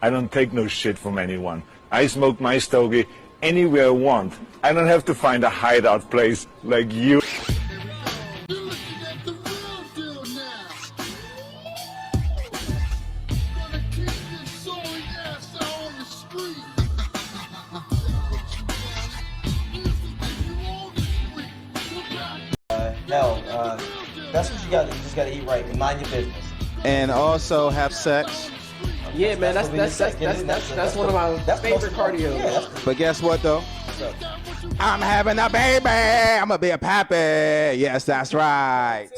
I don't take no shit from anyone. I smoke my stogie anywhere I want. I don't have to find a hideout place like you. That's what you got. You just got to eat right and mind your business. And also have sex. Yeah, man, that's one of my favorite cardio. Yeah, but guess what though? I'm having a baby. I'm gonna be a pappy. Yes, that's right.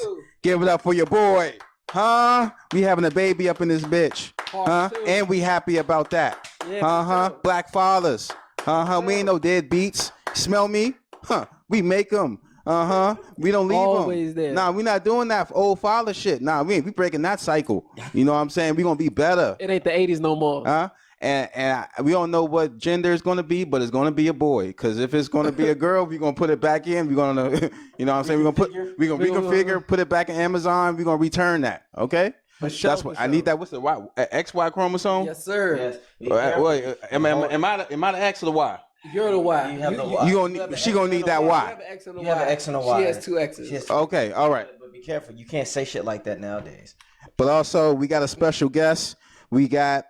Give it up for your boy. Huh? We having a baby up in this bitch. Huh? And we happy about that. Uh-huh. Black fathers. Uh-huh. We ain't no deadbeats. Smell me? Huh. We make them. Uh-huh. We don't leave Always them. there. Nah, we not doing that old father shit. Nah, we breaking that cycle. You know what I'm saying? We gonna be better. It ain't the 80s no more. Huh? And we don't know what gender is going to be, but it's going to be a boy. Because if it's going to be a girl, we're going to put it back in. We're going to, you know what I'm saying? We're going to reconfigure, put it back in Amazon. We're going to return that. Okay? That's what I need. That what's the Y, XY chromosome? Yes, sir. Yes. Wait, am I the X or the Y? You're the Y. You have the Y. She gonna need that You Y. have an X and a You have an X and a Y. She has two X's. Okay, all right. But be careful. You can't say shit like that nowadays. But also, we got a special guest. We got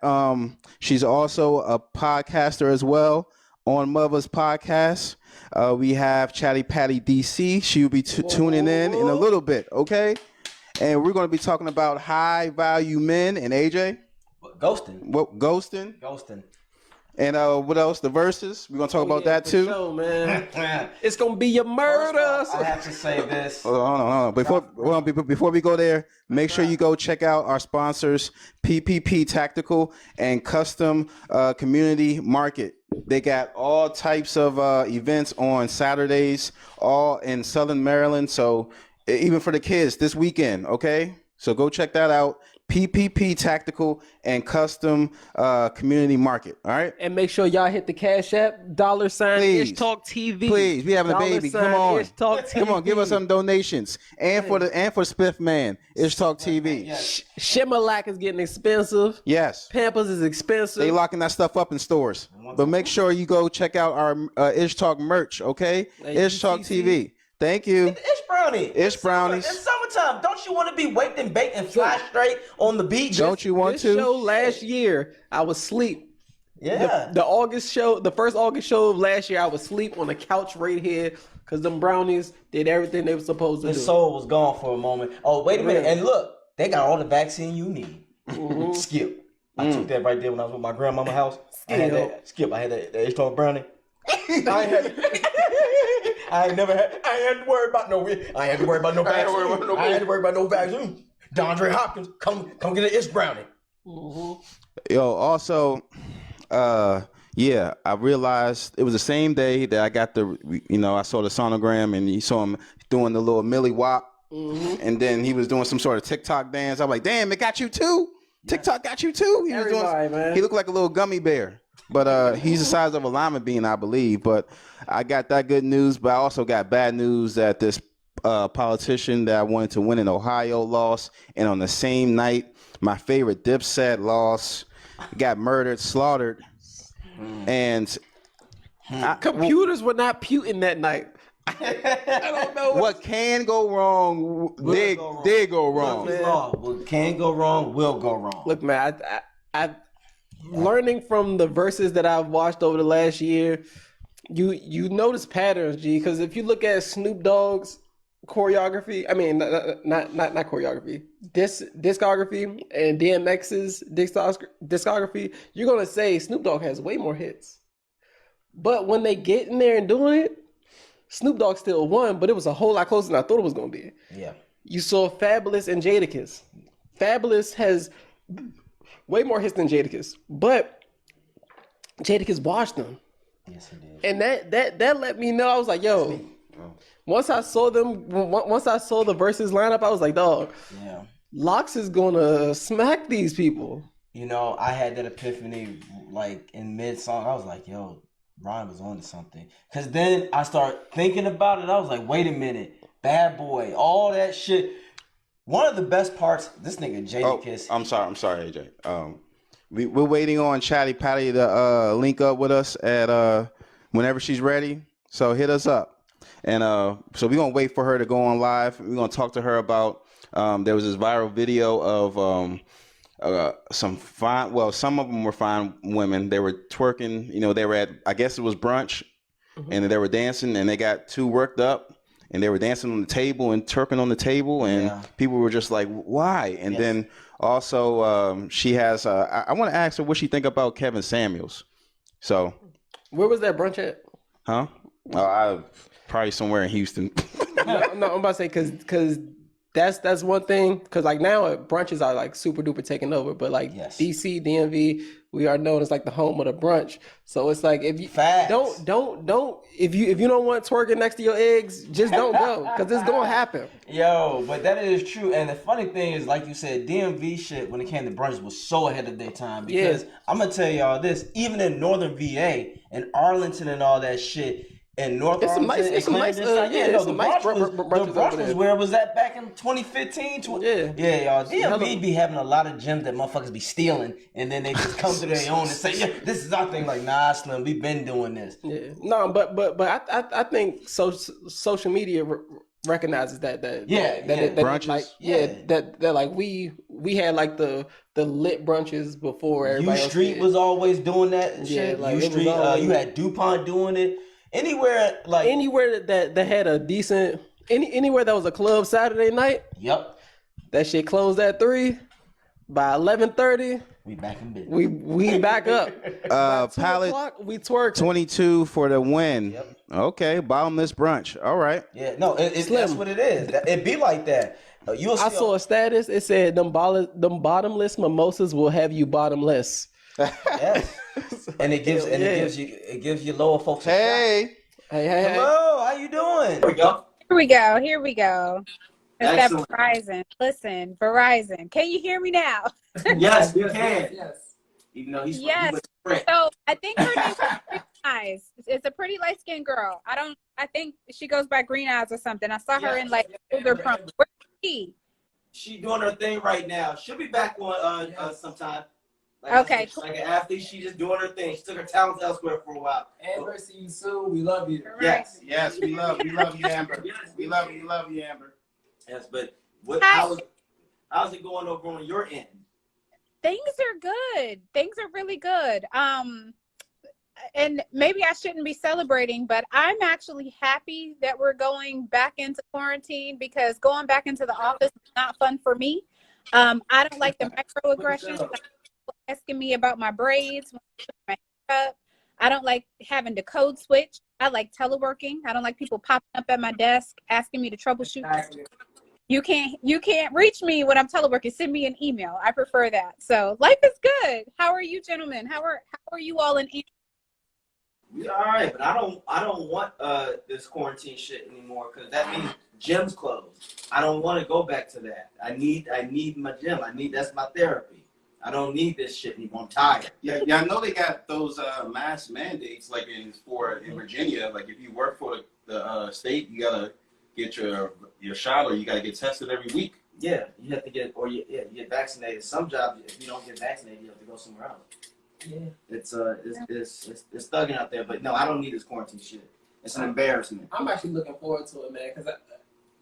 she's also a podcaster as well on Mother's Podcast. We have Chatty Patty DC. She will be tuning in a little bit, okay? And we're going to be talking about high value men and AJ. Ghosting. What ghosting? Ghosting. And what else? The verses. We're gonna talk about that too. Sure, man. It's gonna be your murder. I have to say this. Hold on. Before we go there, make sure you go check out our sponsors, PPP Tactical and Custom Community Market. They got all types of events on Saturdays, all in Southern Maryland. So even for the kids this weekend, okay? So go check that out. PPP Tactical and Custom Community Market. All right. And make sure y'all hit the Cash App, $, Please. Ishtalk TV. Please, we having a baby. Come on. Ishtalk TV. Come on, give us some donations. And for Spiff Man, Ishtalk TV. Shimalac is getting expensive. Yes. Pampers is expensive. They locking that stuff up in stores. But make sure you go check out our Ishtalk merch, okay? Ishtalk TV. Thank you. Ish Brownie. Ish Brownies. It's summertime. Don't you want to be waked and baked and fly straight on the beach? Don't you want this to? show last year, I was asleep. Yeah. The August show, the first August show of last year, I was asleep on the couch right here because them brownies did everything they were supposed to do. His soul was gone for a moment. Oh, wait a minute. And look, they got all the vaccine you need. Skip. I took that right there when I was with my grandmama's house. I had that Ishtalk Brownie. I ain't had to worry about no vaccine. I had to worry about no vaccine. DeAndre Hopkins, come get an Ish Brownie. Yo, also, yeah, I realized it was the same day that I got I saw the sonogram and you saw him doing the little Millie Wop. And then he was doing some sort of TikTok dance. I'm like, damn, it got you too? TikTok got you too? He looked like a little gummy bear. But he's the size of a lima bean, I believe. But I got that good news, but I also got bad news that this politician that I wanted to win in Ohio lost. And on the same night, my favorite Dipset lost, got murdered, slaughtered. And computers were not puting that night. I don't know what can go wrong. Did go wrong. What can go wrong will go wrong. Look, man, I learning from the verses that I've watched over the last year, you notice patterns, G. Because if you look at Snoop Dogg's choreography, I mean, not choreography, discography, and DMX's discography, you're gonna say Snoop Dogg has way more hits. But when they get in there and doing it, Snoop Dogg still won, but it was a whole lot closer than I thought it was gonna be. Yeah. You saw Fabulous and Jadakiss. Fabulous has way more hits than Jadakiss, but Jadakiss washed them. Yes, he did. And that let me know. I was like, yo. Once I saw the verses lineup, I was like, dog. Yeah. Lox is gonna smack these people. You know, I had that epiphany like in mid song. I was like, yo, Ryan was on to something. Cause then I started thinking about it. I was like, wait a minute, Bad Boy, all that shit. One of the best parts, this nigga Jadakiss. I'm sorry, AJ. we're waiting on Chatty Patty to link up with us at whenever she's ready. So hit us up. And so we're gonna wait for her to go on live. We're gonna talk to her about there was this viral video of some fine, well, some of them were fine women. They were twerking, you know, they were at, I guess it was brunch, and they were dancing, and they got too worked up, and they were dancing on the table and twerking on the table, and people were just like, why? And then also she has, I want to ask her what she think about Kevin Samuels. So. Where was that brunch at? Huh? I probably somewhere in Houston. No, I'm about to say because that's one thing. Because like now brunches are like super duper taking over, but like DC, DMV, we are known as like the home of the brunch. So it's like if you don't if you don't want twerking next to your eggs, just don't go because it's gonna happen. Yo, but that is true. And the funny thing is, like you said, DMV shit when it came to brunches was so ahead of their time. Because I'm gonna tell y'all this, even in Northern VA and Arlington and all that shit. And North Arlington, the brunch was where it was at back in 2015. Yeah, y'all. DMV be having a lot of gyms that motherfuckers be stealing, and then they just come to their own and say, "Yeah, this is our thing." Like, nah, Slim, we been doing this. Yeah, no, but I think social media recognizes that brunches, like that like we had like the lit brunches before everybody U Street was always doing that and shit. Like U Street, you had DuPont doing it. Anywhere that had a decent anywhere that was a club Saturday night. Yep. That shit closed at 3. By 11:30, we back in business. We back up. Pallet, we twerk 22 for the win. Yep. Okay, bottomless brunch. All right. Yeah, no, it's that's what it is. It be like that. I saw a status. It said them bottomless mimosas will have you bottomless. Yes. And it gives you lower folks. Hey. Hello, how you doing? Here we go. It's that Verizon. Listen, Verizon. Can you hear me now? Yes, we can. Yes. Even though he's So I think her name is Eyes. It's a pretty light skinned girl. I think she goes by Green Eyes or something. I saw her in like older prom. Where's she? She doing her thing right now. She'll be back on sometime. Okay. Cool. Like an athlete, she just doing her thing. She took her talents elsewhere for a while. Amber, see you soon. We love you. Right. Yes, we love you, Amber. We love you, Amber. Yes, but how's it going over on your end? Things are good. Things are really good. And maybe I shouldn't be celebrating, but I'm actually happy that we're going back into quarantine because going back into the office is not fun for me. I don't like the microaggressions. Asking me about my braids, my haircut. I don't like having to code switch. I like teleworking. I don't like people popping up at my desk asking me to troubleshoot. Exactly. You can't reach me when I'm teleworking. Send me an email. I prefer that. So life is good. How are you, gentlemen? How are you all in? We all right, but I don't want this quarantine shit anymore because that means gyms closed. I don't want to go back to that. I need my gym. That's my therapy. I don't need this shit anymore. I'm tired. Yeah, I know they got those mask mandates like in Virginia. Like if you work for the state, you gotta get your shot or you gotta get tested every week. Yeah, you have to get you get vaccinated. Some jobs, if you don't get vaccinated, you have to go somewhere else. Yeah, it's thugging out there. But no, I don't need this quarantine shit. It's an embarrassment. I'm actually looking forward to it, man. Because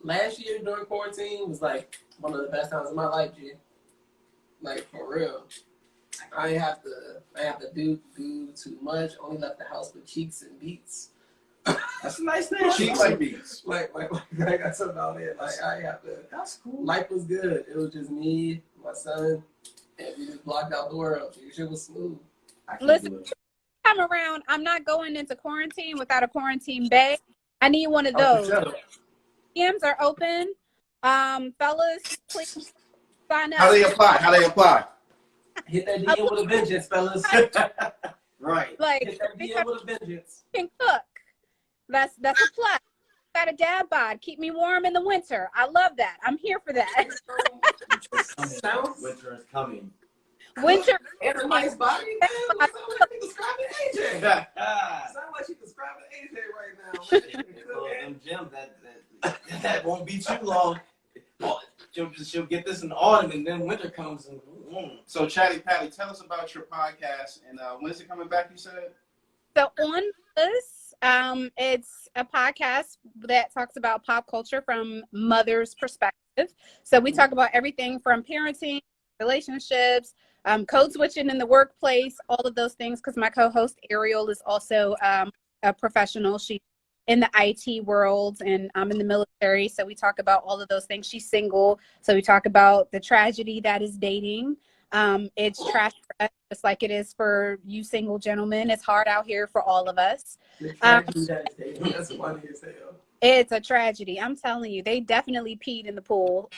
last year during quarantine was like one of the best times of my life, G. Like for real. I ain't have to do too much. Only left the house with cheeks and beats. That's a nice thing. Cheeks and beats. Like I got something out there. Like I ain't have to. That's cool. Life was good. It was just me, my son, and we just blocked out the world. Shit was smooth. Listen, time around, I'm not going into quarantine without a quarantine bag. I need one of those. DMs are open. Fellas, please sign up. How they apply? Hit that DM with a vengeance, fellas. Right. Like, hit that DM with a vengeance. Can cook. That's a plus. Got a dad bod. Keep me warm in the winter. I love that. I'm here for that. Winter is coming. Winter. And a nice body, man. Sound like she describing AJ. Sound like she describing AJ right now. Them gyms that won't be too long. She'll get this in the autumn, and then winter comes and So Chatty Patty, tell us about your podcast and when is it coming back? You said. So on this, it's a podcast that talks about pop culture from mother's perspective. So we talk about everything from parenting, relationships, code switching in the workplace, all of those things. Because my co-host Ariel is also a professional. She's in the IT world, and I'm in the military. So we talk about all of those things. She's single, so we talk about the tragedy that is dating. It's trash for us, just like it is for you single gentlemen. It's hard out here for all of us. That's funny as hell. It's a tragedy. I'm telling you, they definitely peed in the pool.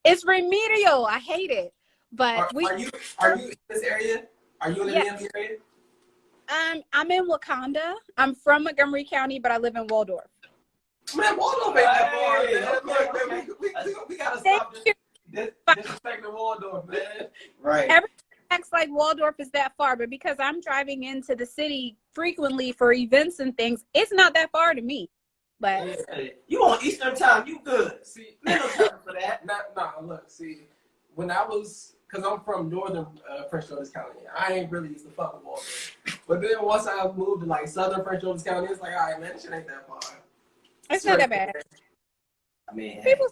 It's remedial. I hate it. But are you in this area? Are you in the DMV area? I'm in Wakanda. I'm from Montgomery County, but I live in Waldorf. Man, Waldorf ain't that far, man. We gotta stop disrespecting Waldorf, man. Right. Everyone acts like Waldorf is that far, but because I'm driving into the city frequently for events and things, it's not that far to me. But you on Eastern time, you good. See, Ain't no time for that. Look, see, when I was, because I'm from northern Prince George's County, I ain't really used to fuck with Waldorf. But then once I moved to like southern Prince George's County, it's like, all right, man, this shit ain't that far. it's not that bad. I mean, People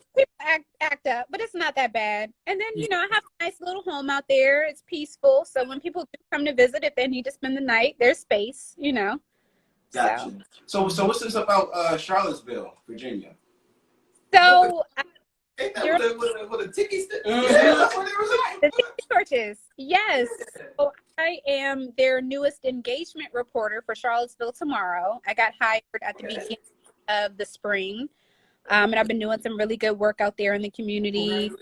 act up, but it's not that bad. And then, you know, I have a nice little home out there. It's peaceful. So when people do come to visit, if they need to spend the night, there's space, you know. gotcha. So what's this about Charlottesville, Virginia? So Ain't that with a tiki stick? Mhm. Yeah, that's what it was the like. tiki torches, yes. So I am their newest engagement reporter for Charlottesville Tomorrow. I got hired at the beginning of the spring. And I've been doing some really good work out there in the community.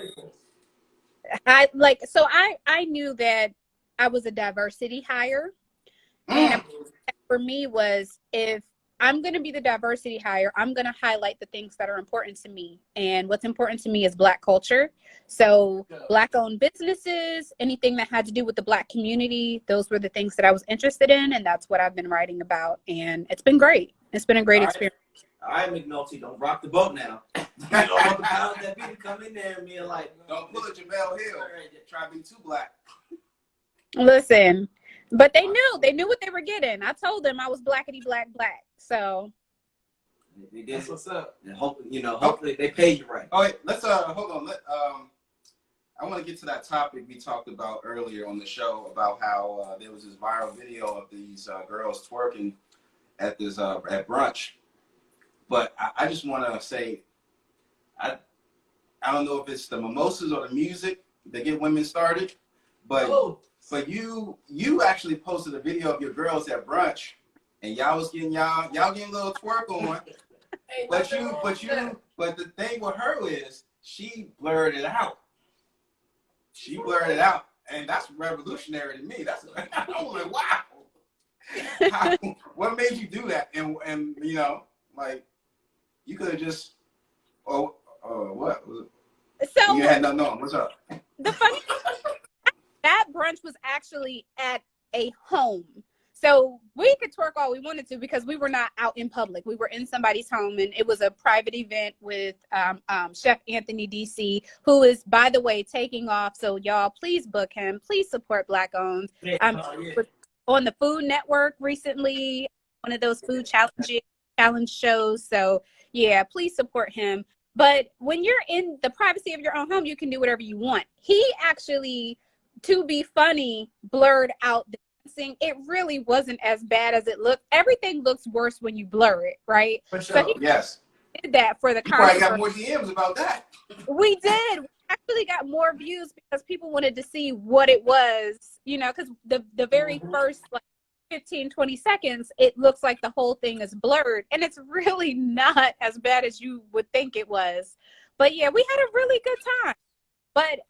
I knew that I was a diversity hire. And for me was, if I'm going to be the diversity hire, I'm going to highlight the things that are important to me. And what's important to me is Black culture. So Black owned businesses, anything that had to do with the Black community, those were the things that I was interested in. And that's what I've been writing about. And it's been great. It's been a great experience. All right, McNulty, don't rock the boat now. You don't want the powers that be to come in there and be like, Don't pull a Jamel Hill. Try to be too black. Listen, but they knew what they were getting. I told them I was blackity black. So they did. That's what's up. And hopefully they paid you right. Oh wait, let's hold on. I want to get to that topic we talked about earlier on the show about how there was this viral video of these girls twerking at this at brunch. But I just want to say, I don't know if it's the mimosas or the music that get women started, but you actually posted a video of your girls at brunch, and y'all was getting y'all getting a little twerk on. but the thing with her is she blurred it out. She blurred it out, and that's revolutionary to me. I'm like, wow. What made you do that? And you know, like. You could have just, what? So You had nothing on. What's up? The funny that brunch was actually at a home. So we could twerk all we wanted to because we were not out in public. We were in somebody's home, and it was a private event with Chef Anthony DC, who is, by the way, taking off. So y'all, please book him. Please support Black owned. On the Food Network recently, one of those food challenge shows. So yeah, please support him. But when you're in the privacy of your own home, you can do whatever you want. He actually, to be funny, blurred out the dancing. It really wasn't as bad as it looked. Everything looks worse when you blur it, right? For sure. So he did that for the concert. You probably got more DMs about that. We did. We actually got more views because people wanted to see what it was, you know, because the very first 15-20 seconds, it looks like the whole thing is blurred, and it's really not as bad as you would think it was. But yeah, we had a really good time. But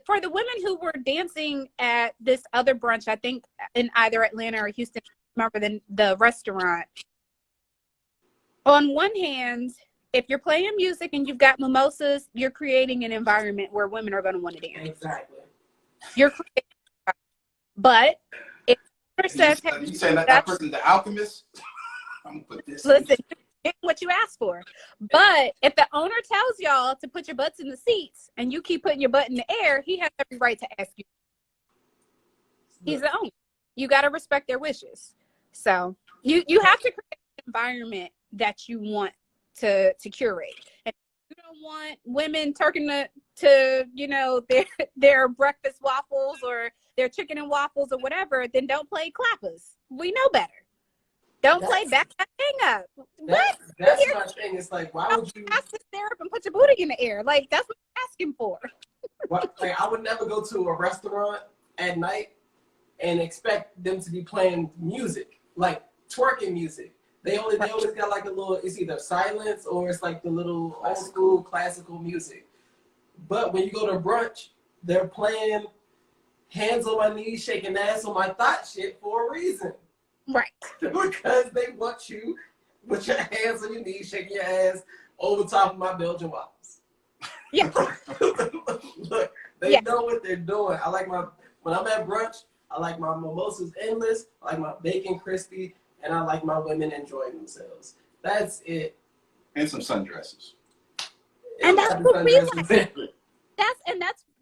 for the women who were dancing at this other brunch, I think in either Atlanta or Houston, I remember the restaurant. On one hand, if you're playing music and you've got mimosas, you're creating an environment where women are going to want to dance. Exactly. You're creating, but if you saying that person's the alchemist? I'm gonna put this. Listen, getting what you asked for. But if the owner tells y'all to put your butts in the seats and you keep putting your butt in the air, he has every right to ask you. He's the owner. You got to respect their wishes. So you have to create an environment that you want to curate. And if you don't want women turking to you know, their breakfast waffles or their chicken and waffles or whatever, then don't play clappers. We know better. Don't play back that thing up. What? That's my thing. It's like, why would you pass the syrup and put your booty in the air? Like, that's what you're asking for. like, I would never go to a restaurant at night and expect them to be playing music, like twerking music. They always got like a little, it's either silence or it's like the little old school classical music. But when you go to brunch, they're playing hands on my knees, shaking ass on my thought shit for a reason. Right. Because they want you with your hands on your knees, shaking your ass over top of my Belgian waffles. Yeah. Look, they know what they're doing. When I'm at brunch, I like my mimosas endless, I like my bacon crispy, and I like my women enjoying themselves. That's it. And some sundresses. And that's what we like.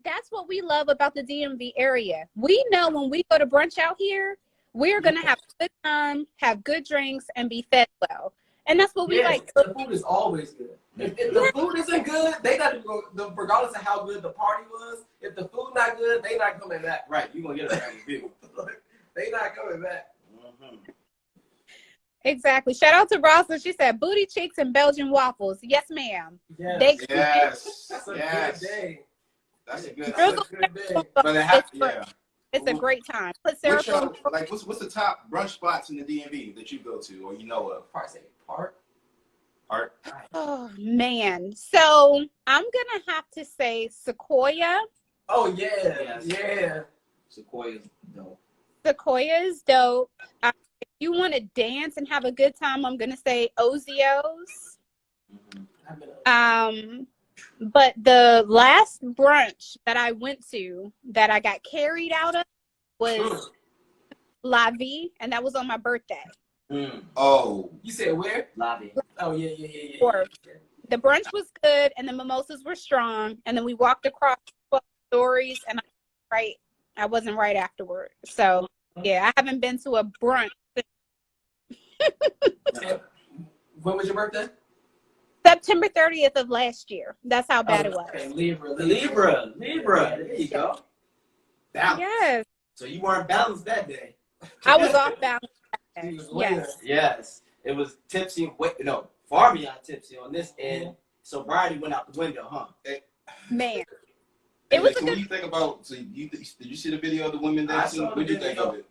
That's what we love about the DMV area. We know when we go to brunch out here, we're gonna have a good time, have good drinks, and be fed well. And that's what we like. The food is always good. If the food isn't good, they gotta go. Regardless of how good the party was, if the food not good, they not coming back. Right, you gonna get a bad review. They not coming back. Mm-hmm. Exactly. Shout out to Rosalind. She said booty cheeks and Belgian waffles. Yes, ma'am. Yes. Yes. That's a Yes. good day. That's a good. That's a good day. But yeah. It's a great time. Put syrup on. Like, what's the top brunch spots in the DMV that you go to or you know of? Park. Oh man. So I'm gonna have to say Sequoia. Oh yeah. Yeah. Sequoia's dope. Sequoia is dope. If you want to dance and have a good time, I'm gonna say Ozio's. But the last brunch that I went to that I got carried out of was La Vie, and that was on my birthday. Oh, you said where? Lobby. Oh yeah. The brunch was good, and the mimosas were strong, and then we walked across 12 stories, and I wasn't right afterward. So yeah, I haven't been to a brunch. When was your birthday? September 30th of last year. That's how bad it was. Okay, Libra. There you go. Balance. Yes. So you weren't balanced that day. I was off balance. Yes. Yes. It was tipsy. Far beyond tipsy on this end. Sobriety went out the window, huh? Man. It was what do you think about? So did you see the video of the women dancing? What do you think of it?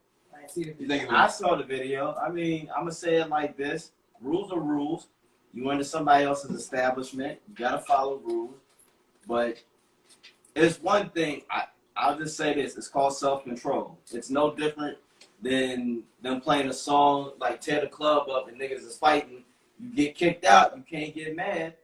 I saw the video. I mean, I'm gonna say it like this: rules are rules. You into somebody else's establishment, you gotta follow rules. But it's one thing. I'll just say this: it's called self-control. It's no different than them playing a song like "Tear the Club Up" and niggas is fighting. You get kicked out. You can't get mad.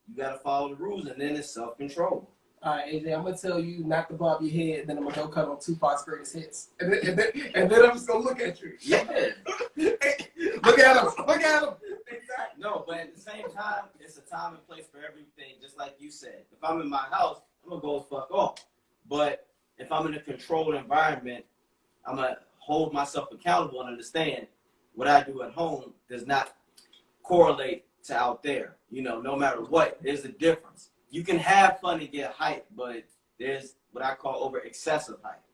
You gotta follow the rules, and then it's self-control. All right, AJ, I'm gonna tell you not to bob your head, and then I'm gonna go cut on Tupac's greatest hits, and then I'm just gonna look at you. Yeah. Look at him. Exactly. No, but at the same time, it's a time and place for everything. Just like you said, if I'm in my house, I'm gonna go fuck off. But if I'm in a controlled environment, I'm gonna hold myself accountable and understand what I do at home does not correlate to out there. No matter what, there's a difference. You can have fun and get hype, but there's what I call over excessive hype.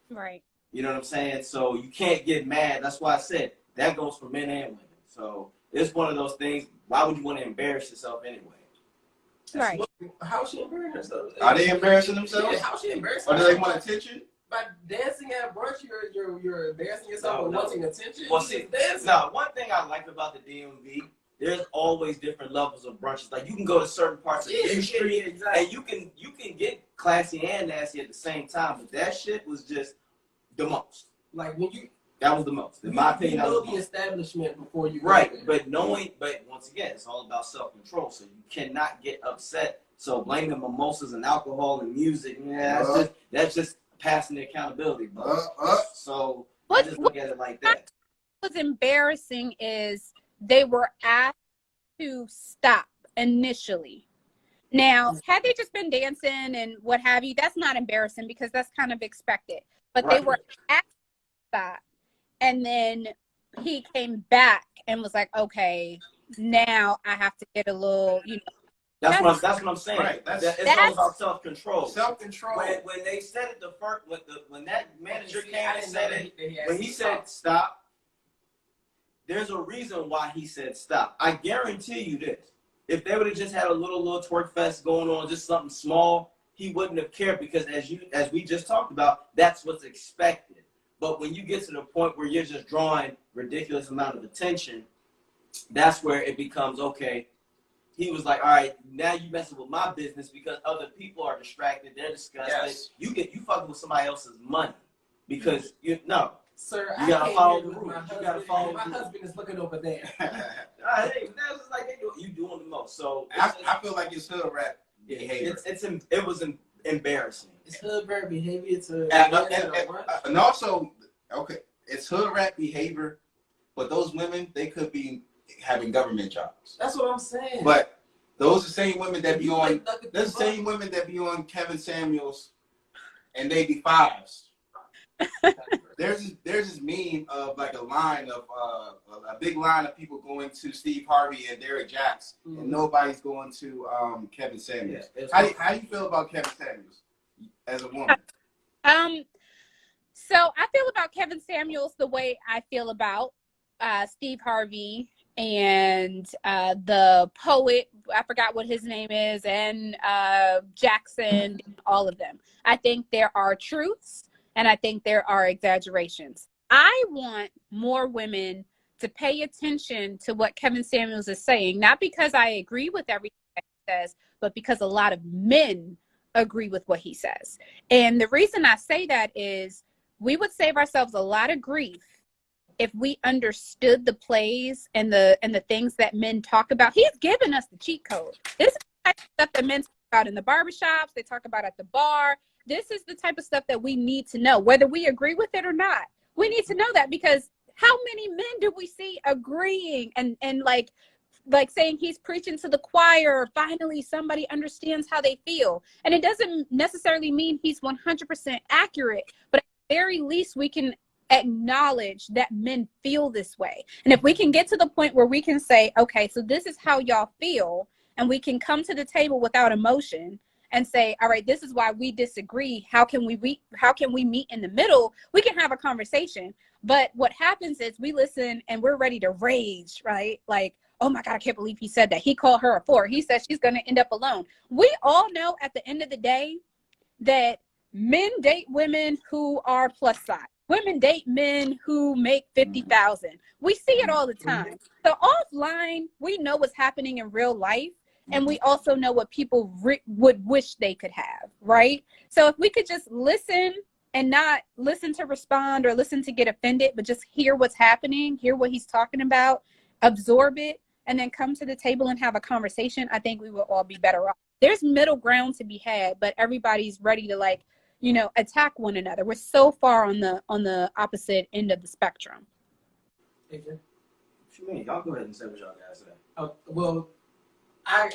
Right. You know what I'm saying? So you can't get mad. That's why I said that goes for men and women. So it's one of those things. Why would you want to embarrass yourself anyway? Right. How is she embarrassing herself? Are they embarrassing themselves? Yeah, how is she embarrassing Or do they want attention? By dancing at brunch, you're embarrassing yourself and wanting attention. Well, see, one thing I like about the DMV, there's always different levels of brunches. Like you can go to certain parts of the street, exactly. and you can get classy and nasty at the same time. But that shit was just the most. Like that was the most. In my opinion, you know the establishment before you go right. there. But once again, it's all about self-control. So you cannot get upset. So blaming mimosas and alcohol and music, that's just passing the accountability. So I just look at it like that. What was embarrassing is they were asked to stop initially. Now, had they just been dancing and what have you, that's not embarrassing because that's kind of expected. But they were at stop, and then he came back and was like, "Okay, now I have to get a little, you know." That's what I'm saying. Right. It's all about self-control. Self-control. When they said it the first, when that manager came and didn't said know it, that he had when to he said stop, there's a reason why he said stop. I guarantee you this: if they would have just had a little twerk fest going on, just something small, he wouldn't have cared because as we just talked about, that's what's expected. But when you get to the point where you're just drawing ridiculous amount of attention, that's where it becomes okay. He was like, all right, now you messing with my business because other people are distracted. They're disgusted. Yes. You fucking with somebody else's money because no. Sir, You gotta follow the rules. My You gotta follow my the rules. husband is looking over there. Hey, that's just like you doing the most. So I feel like it's hood rap behavior. it was embarrassing. It's hood rap behavior to And also, okay, it's hood rap behavior, but those women, they could be having government jobs. That's what I'm saying. But those are the same women that be on, Look at there's the same women that be on Kevin Samuels, and they be fives. There's this meme of like a line of a big line of people going to Steve Harvey and Derrick Jacks, and nobody's going to Kevin Samuels. Yeah, How do you feel about Kevin Samuels as a woman? So I feel about Kevin Samuels the way I feel about Steve Harvey and the poet, I forgot what his name is, and Jackson, all of them. I think there are truths and I think there are exaggerations. I want more women to pay attention to what Kevin Samuels is saying, not because I agree with everything that he says, but because a lot of men agree with what he says. And the reason I say that is we would save ourselves a lot of grief if we understood the plays and the things that men talk about. He's given us the cheat code. This is the type of stuff that men talk about in the barbershops, they talk about at the bar. This is the type of stuff that we need to know, whether we agree with it or not. We need to know that because how many men do we see agreeing and like saying he's preaching to the choir, finally somebody understands how they feel. And it doesn't necessarily mean he's 100% accurate, but at the very least we can acknowledge that men feel this way. And if we can get to the point where we can say, okay, so this is how y'all feel, and we can come to the table without emotion and say, all right, this is why we disagree. How can we meet in the middle? We can have a conversation. But what happens is we listen and we're ready to rage, right? Like, oh my God, I can't believe he said that. He called her a whore. He said she's going to end up alone. We all know at the end of the day that men date women who are plus size. Women date men who make 50,000. We see it all the time. So offline, we know what's happening in real life. And we also know what people would wish they could have, right? So if we could just listen and not listen to respond or listen to get offended, but just hear what's happening, hear what he's talking about, absorb it, and then come to the table and have a conversation, I think we will all be better off. There's middle ground to be had, but everybody's ready to attack one another. We're so far on the opposite end of the spectrum. What you mean? Y'all go ahead and say what y'all guys say. Well, I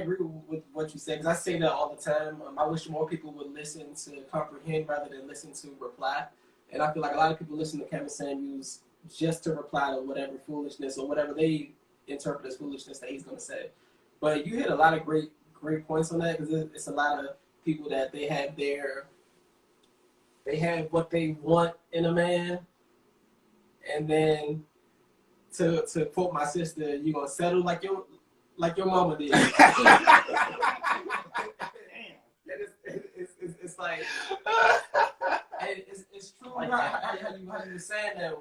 agree with what you said because I say that all the time. I wish more people would listen to comprehend rather than listen to reply. And I feel like a lot of people listen to Kevin Samuels just to reply to whatever foolishness or whatever they interpret as foolishness that he's going to say. But you hit a lot of great points on that because it's a lot of people that they have what they want in a man, and then to quote my sister, you're gonna settle like your mama did. It's like it's true how you were saying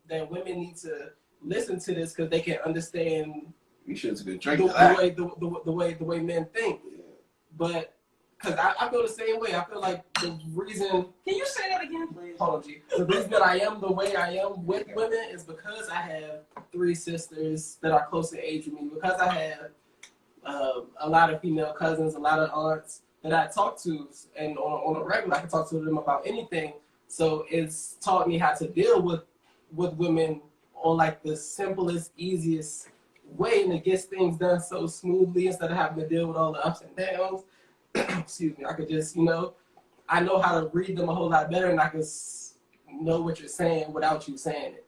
that women need to listen to this because they can understand You should have been drink the way men think. Yeah. But because I feel the same way. I feel like the reason. Can you say that again, please? Hold on, G. The reason that I am the way I am with women is because I have 3 sisters that are close in age with me. Because I have a lot of female cousins, a lot of aunts that I talk to, and on a regular, I can talk to them about anything. So it's taught me how to deal with women on like the simplest, easiest way, and it gets things done so smoothly instead of having to deal with all the ups and downs. Excuse me. I could just, I know how to read them a whole lot better, and I can know what you're saying without you saying it.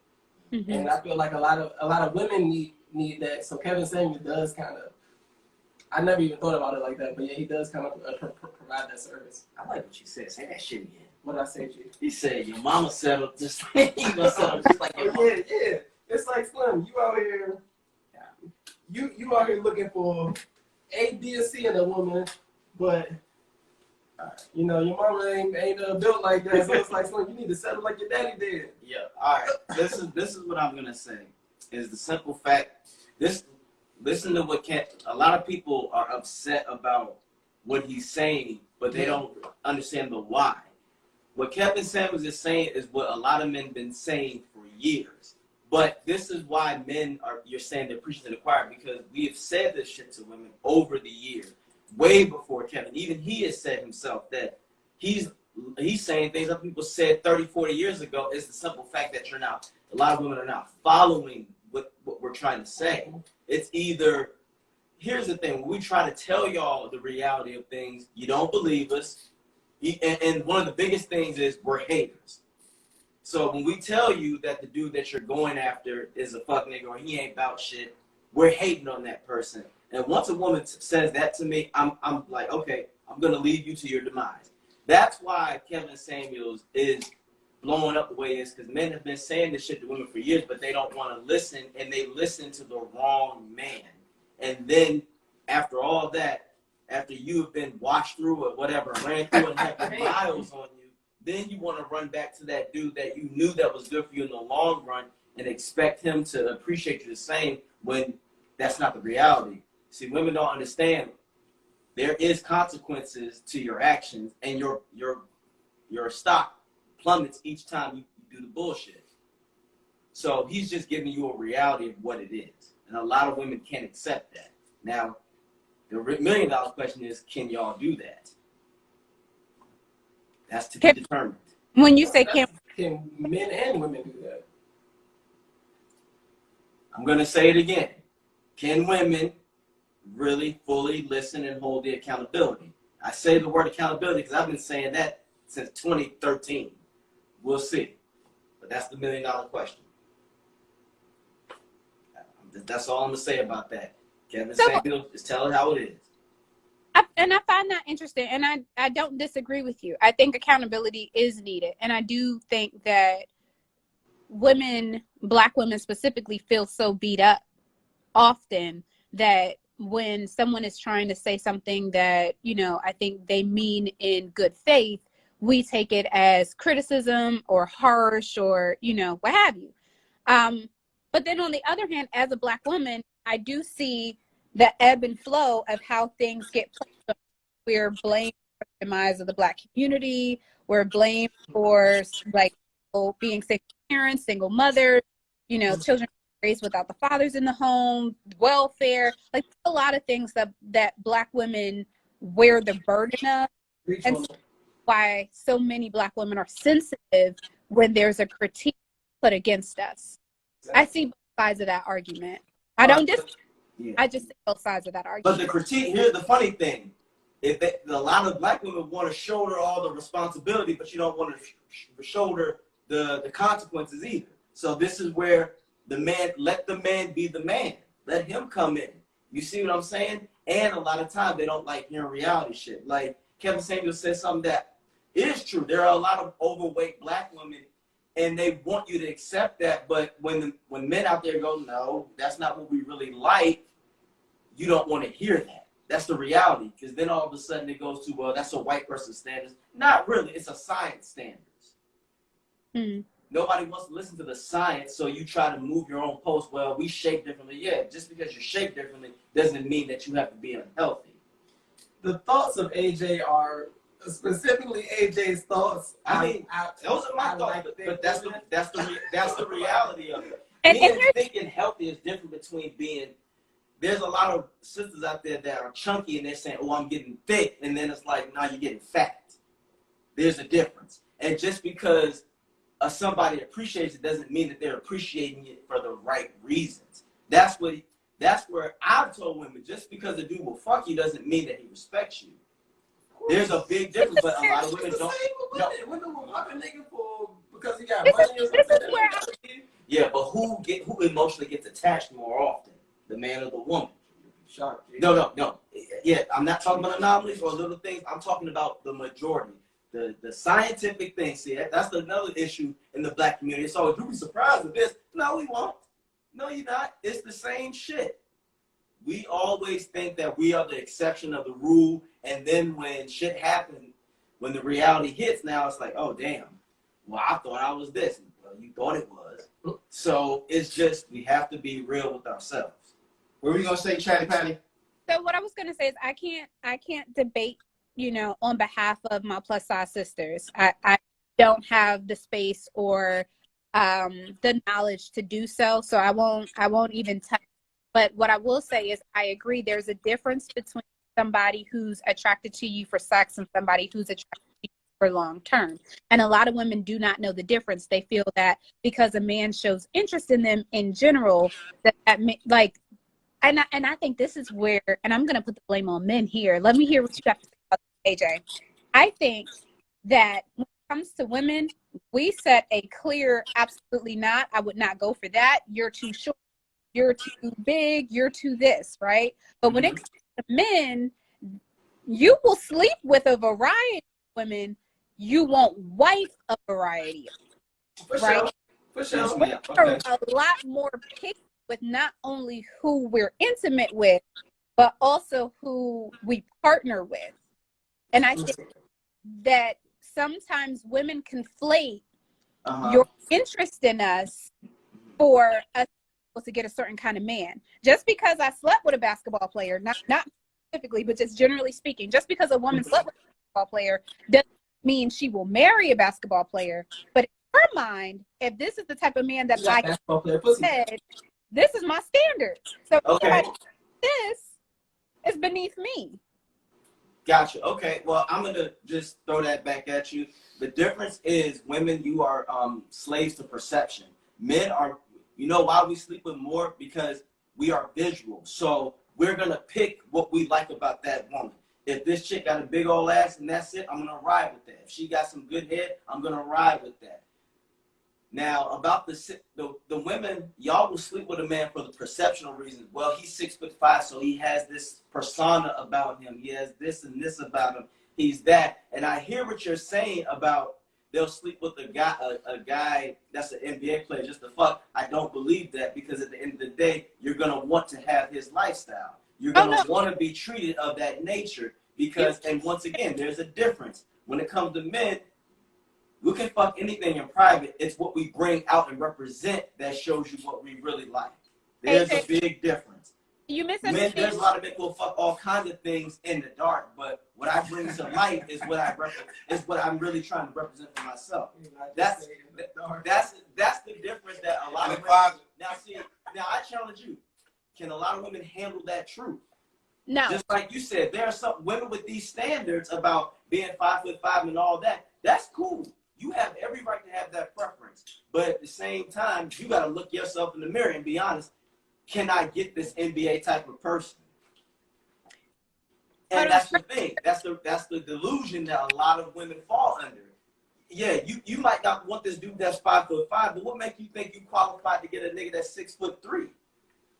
Mm-hmm. And I feel like a lot of women need that. So Kevin Samuels does kind of. I never even thought about it like that, but yeah, he does kind of provide that service. I like what you said. Say that shit again. What did I say, G? He said your mama settled just you gonna settle just like your mama. Yeah. It's like Slim. You out here. You out here looking for A, B, and C in a woman, but your mama ain't built like that. So it's like Slim. You need to settle like your daddy did. Yeah. All right. This is what I'm gonna say. Is the simple fact. Listen to what a lot of people are upset about what he's saying, but they don't understand the why. What Kevin Samuels is saying is what a lot of men have been saying for years. But this is why you're saying they're preaching to the choir, because we have said this shit to women over the years, way before Kevin. Even he has said himself that he's saying things that people said 30, 40 years ago. It's the simple fact that a lot of women are not following what we're trying to say. It's either, here's the thing, when we try to tell y'all the reality of things, you don't believe us. And one of the biggest things is we're haters. So when we tell you that the dude that you're going after is a fuck nigga or he ain't about shit, we're hating on that person. And once a woman says that to me, I'm like, okay, I'm going to lead you to your demise. That's why Kevin Samuels is blowing up the way it is, because men have been saying this shit to women for years, but they don't want to listen, and they listen to the wrong man. And then after all that, after you have been washed through or whatever, ran through and have the miles on you, then you want to run back to that dude that you knew that was good for you in the long run and expect him to appreciate you the same when that's not the reality. See, women don't understand. There is consequences to your actions, and your stock plummets each time you do the bullshit. So he's just giving you a reality of what it is. And a lot of women can't accept that. Now, the $1 million question is, can y'all do that? That's to be determined. When you say can men and women do that? I'm going to say it again. Can women really fully listen and hold the accountability? I say the word accountability because I've been saying that since 2013. We'll see. But that's the $1 million question. That's all I'm going to say about that. Kevin Samuels is telling how it is. And I find that interesting. And I don't disagree with you. I think accountability is needed. And I do think that women, Black women specifically, feel so beat up often that when someone is trying to say something that, I think they mean in good faith, we take it as criticism or harsh or, what have you. But then on the other hand, as a Black woman, I do see the ebb and flow of how things get played. We're blamed for the demise of the Black community. We're blamed for being single parents, single mothers, children raised without the fathers in the home, welfare, a lot of things that Black women wear the burden of. And so why so many Black women are sensitive when there's a critique put against us. I see both sides of that argument. I don't I just see both sides of that argument. But the critique, here's the funny thing. A lot of Black women want to shoulder all the responsibility, but you don't want to shoulder the consequences either. So this is where let the man be the man. Let him come in. You see what I'm saying? And a lot of times they don't like hearing reality shit. Like Kevin Samuels said something that is true. There are a lot of overweight Black women, and they want you to accept that. But when men out there go, no, that's not what we really like, you don't want to hear that. That's the reality. Because then all of a sudden it goes to, well, that's a white person's standards. Not really. It's a science standards. Hmm. Nobody wants to listen to the science, so you try to move your own post. Well, we shape differently. Yeah, just because you're shaped differently doesn't mean that you have to be unhealthy. The thoughts of AJ are specifically AJ's thoughts. I mean, those are my thoughts, but that's the reality of it. And Thinking healthy is different between being. There's a lot of sisters out there that are chunky and they're saying, "Oh, I'm getting thick," and then it's like, "No, you're getting fat." There's a difference, and just because somebody appreciates it doesn't mean that they're appreciating it for the right reasons. That's what That's where I've told women, just because a dude will fuck you doesn't mean that he respects you. There's a big difference, but a lot of women don't. No. Women will fuck a nigga for because he got This money or is something. where Yeah, but who emotionally gets attached more often, the man or the woman? Shocked. No. Yeah, I'm not talking about anomalies or little things. I'm talking about the majority. The scientific thing. See, that's another issue in the black community. It's always, you'll be surprised at this. No, we won't. No, you're not. It's the same shit. We always think that we are the exception of the rule, and then when shit happens, when the reality hits, now it's like, oh damn. Well, I thought I was this. Well, you thought it was. So it's just, we have to be real with ourselves. What were you gonna say, Chatty Patty? So what I was gonna say is I can't debate, on behalf of my plus size sisters. I don't have the space or the knowledge to do so. So I won't even touch. But what I will say is I agree there's a difference between somebody who's attracted to you for sex and somebody who's attracted to you for long term. And a lot of women do not know the difference. They feel that because a man shows interest in them in general, and I think this is where, and I'm going to put the blame on men here. Let me hear what you have to say about this, AJ. I think that when it comes to women, we set a clear, absolutely not. I would not go for that. You're too short. You're too big. You're too this, right? But when it comes to men, you will sleep with a variety of women. You won't wife a variety of them, right? For sure. Yeah, We're okay. a lot more picky with not only who we're intimate with, but also who we partner with. And I think that sometimes women conflate your interest in us for us to get a certain kind of man. Just because I slept with a basketball player, not specifically, but just generally speaking, just because a woman slept with a basketball player doesn't mean she will marry a basketball player. But in her mind, if this is the type of man that I said, this is my standard. So this is beneath me. Gotcha. Okay. Well, I'm gonna just throw that back at you. The difference is, women, you are slaves to perception. Men are, why we sleep with more? Because we are visual. So we're gonna pick what we like about that woman. If this chick got a big old ass and that's it, I'm gonna ride with that. If she got some good head, I'm gonna ride with that. Now, about the women, y'all will sleep with a man for the perceptional reasons. Well, he's 6'5", so he has this persona about him. He has this and this about him. He's that. And I hear what you're saying about they'll sleep with a guy that's an NBA player just to fuck. I don't believe that, because at the end of the day, you're gonna want to have his lifestyle. You're gonna want to be treated of that nature, because, and once again, there's a difference when it comes to men. We can fuck anything in private. It's what we bring out and represent that shows you what we really like. There's a big difference. You misunderstand. There's a lot of men who will fuck all kinds of things in the dark, but what I bring to light is what I'm really trying to represent for myself. That's the difference that a lot of women. Now I challenge you. Can a lot of women handle that truth? No. Just like you said, there are some women with these standards about being 5'5" and all that. That's cool. You have every right to have that preference. But at the same time, you got to look yourself in the mirror and be honest. Can I get this NBA type of person? And that's the thing. That's the delusion that a lot of women fall under. Yeah, you might not want this dude that's 5'5", but what makes you think you qualified to get a nigga that's 6'3"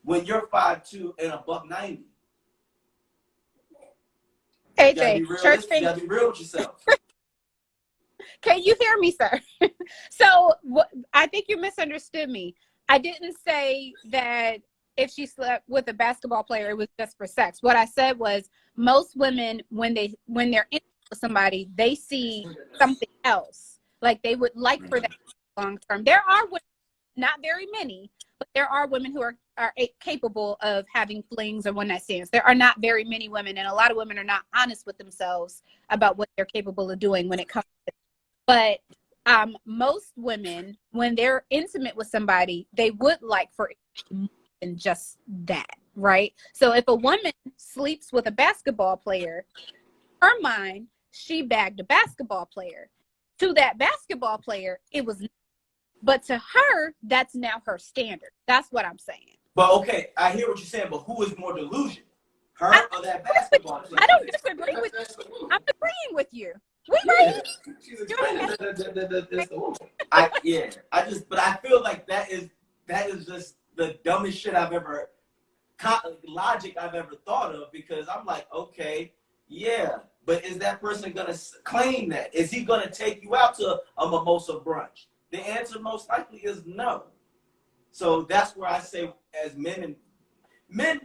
when you're 5'2" and $190? AJ, church thing. You gotta be real with yourself. Can you hear me, sir? So I think you misunderstood me. I didn't say that if she slept with a basketball player, it was just for sex. What I said was most women, when they're in with somebody, they see something else. Like they would like for that long term. There are women, not very many, but there are women who are capable of having flings or one night stands. There are not very many women, and a lot of women are not honest with themselves about what they're capable of doing when it comes to it. But most women, when they're intimate with somebody, they would like for it more than just that, right? So if a woman sleeps with a basketball player, her mind, she bagged a basketball player. To that basketball player, it was, but to her, that's now her standard. That's what I'm saying. But okay, I hear what you're saying, but who is more delusional? Her or that basketball player? I don't disagree with you. I'm agreeing with you. We Yeah. She's explaining that that's the woman. But I feel like that is just the dumbest shit I've ever logic I've ever thought of, because I'm like, okay, yeah, but is that person gonna claim that? Is he gonna take you out to a mimosa brunch? The answer most likely is no. So that's where I say, as men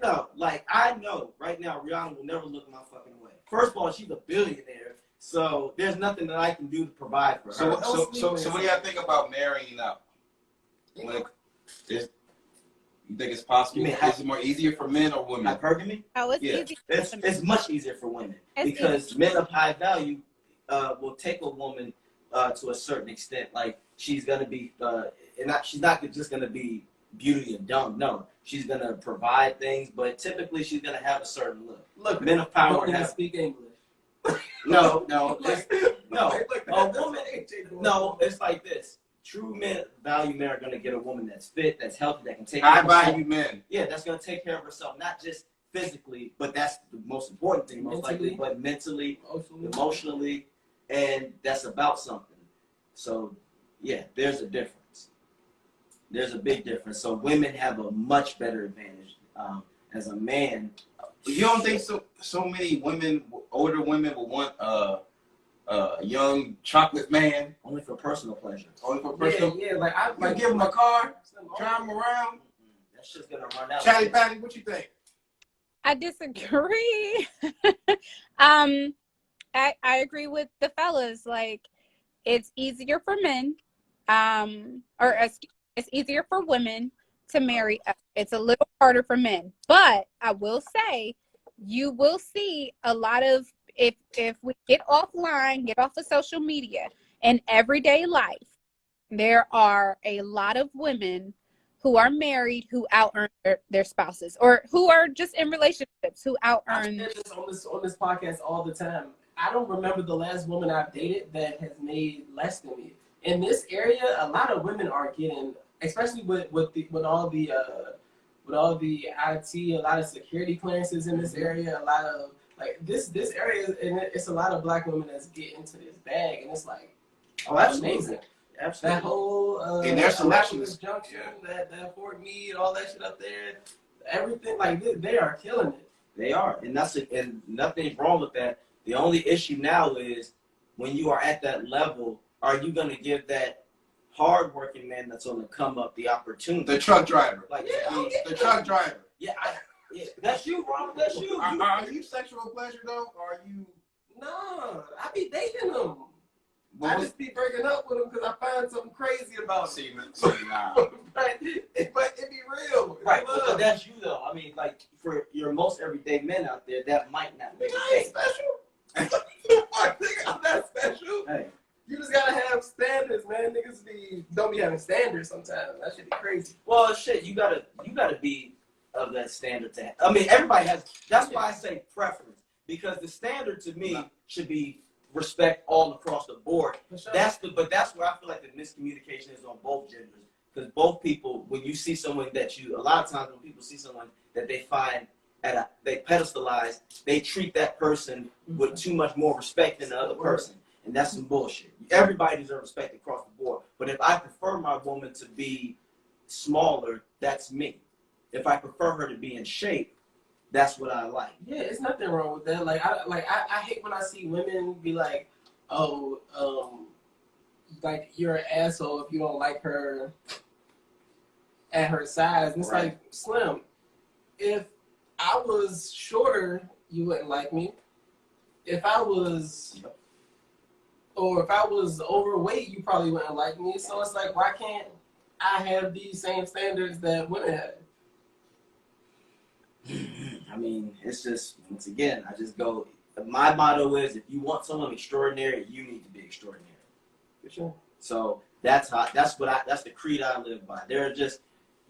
know. Like, I know right now Rihanna will never look my fucking way. First of all, she's a billionaire, so there's nothing that I can do to provide for her. So what do y'all think about marrying up? You think it's possible? Is it more easier for men or women? Hypergamy? Oh, it's Yeah, easy. it's much easier for women, It's because easy. men of high value will take a woman to a certain extent. Like, she's gonna be, she's not just gonna be beauty and dumb. No, she's gonna provide things, but typically she's gonna have a certain look. Look, Men of power don't even have speak English. no. Like, No, like, a woman. No, it's like this. True men, value men, are gonna get a woman that's fit, that's healthy, that can take care High of herself. value men. Yeah, that's gonna take care of herself, not just physically, but that's the most important thing, most likely, but mentally, emotionally, and that's about something. So, yeah, there's a difference. There's a big difference. So women have a much better advantage. As a man, You don't think so many women, older women, will want a young chocolate man? only for personal pleasure. Only for personal. Yeah, like I Like, give him a car, drive him around. That's just gonna run out. Chatty Patty, what you think? I disagree. I agree with the fellas. Like, it's easier for men, it's easier for women to marry. It's a little harder for men, but I will say, you will see a lot of, if we get offline, get off of social media, in everyday life, there are a lot of women who are married who out earn their spouses, or who are just in relationships who out I earn. say this on this podcast all the time. I don't remember the last woman I've dated that has made less than me. In this area, a lot of women are getting, especially with all the IT, a lot of security clearances in this area, a lot of like this area, and it's a lot of black women that's getting into this bag, and it's like, Oh, that's absolutely. amazing. Absolutely. That whole And their selections, junction, that Fort Meade, all that shit up there, everything, like they are killing it. They are, and and nothing's wrong with that. The only issue now is, when you are at that level, are you going to give that hardworking man that's on the come up the opportunity? the truck driver. Like, The truck driver. yeah, that's you, Ron. That's you. Are you sexual pleasure though, or are you? No, I be dating them. What I was- just be breaking up with them because I find something crazy about them. See, nah. But it be real. Right, but that's you though. I mean, like, for your most everyday men out there, that might not be Nigga, the I ain't case. special. Fuck, nigga, I'm not special. Hey, You just gotta have standards, man. Niggas don't be having standards sometimes. That shit be crazy. well, shit, you gotta be of that standard to. I mean, everybody has. That's why I say preference, because the standard to me should be respect all across the board. For sure. But that's where I feel like the miscommunication is on both genders. Because both people, when you see someone a lot of times when people see someone that they find they pedestalize, they treat that person with too much more respect than the other person. And that's some bullshit. Everybody deserves respect across the board. But if I prefer my woman to be smaller, that's me. If I prefer her to be in shape, that's what I like. Yeah, it's nothing wrong with that. I hate when I see women be like, oh, like you're an asshole if you don't like her at her size. And it's Right. like, Slim, if I was shorter, you wouldn't like me. If I was overweight, you probably wouldn't like me. So it's like, why can't I have these same standards that women have? I mean, it's just, once again, I just go, my motto is, if you want someone extraordinary, you need to be extraordinary. For sure. So that's the creed I live by. There are just,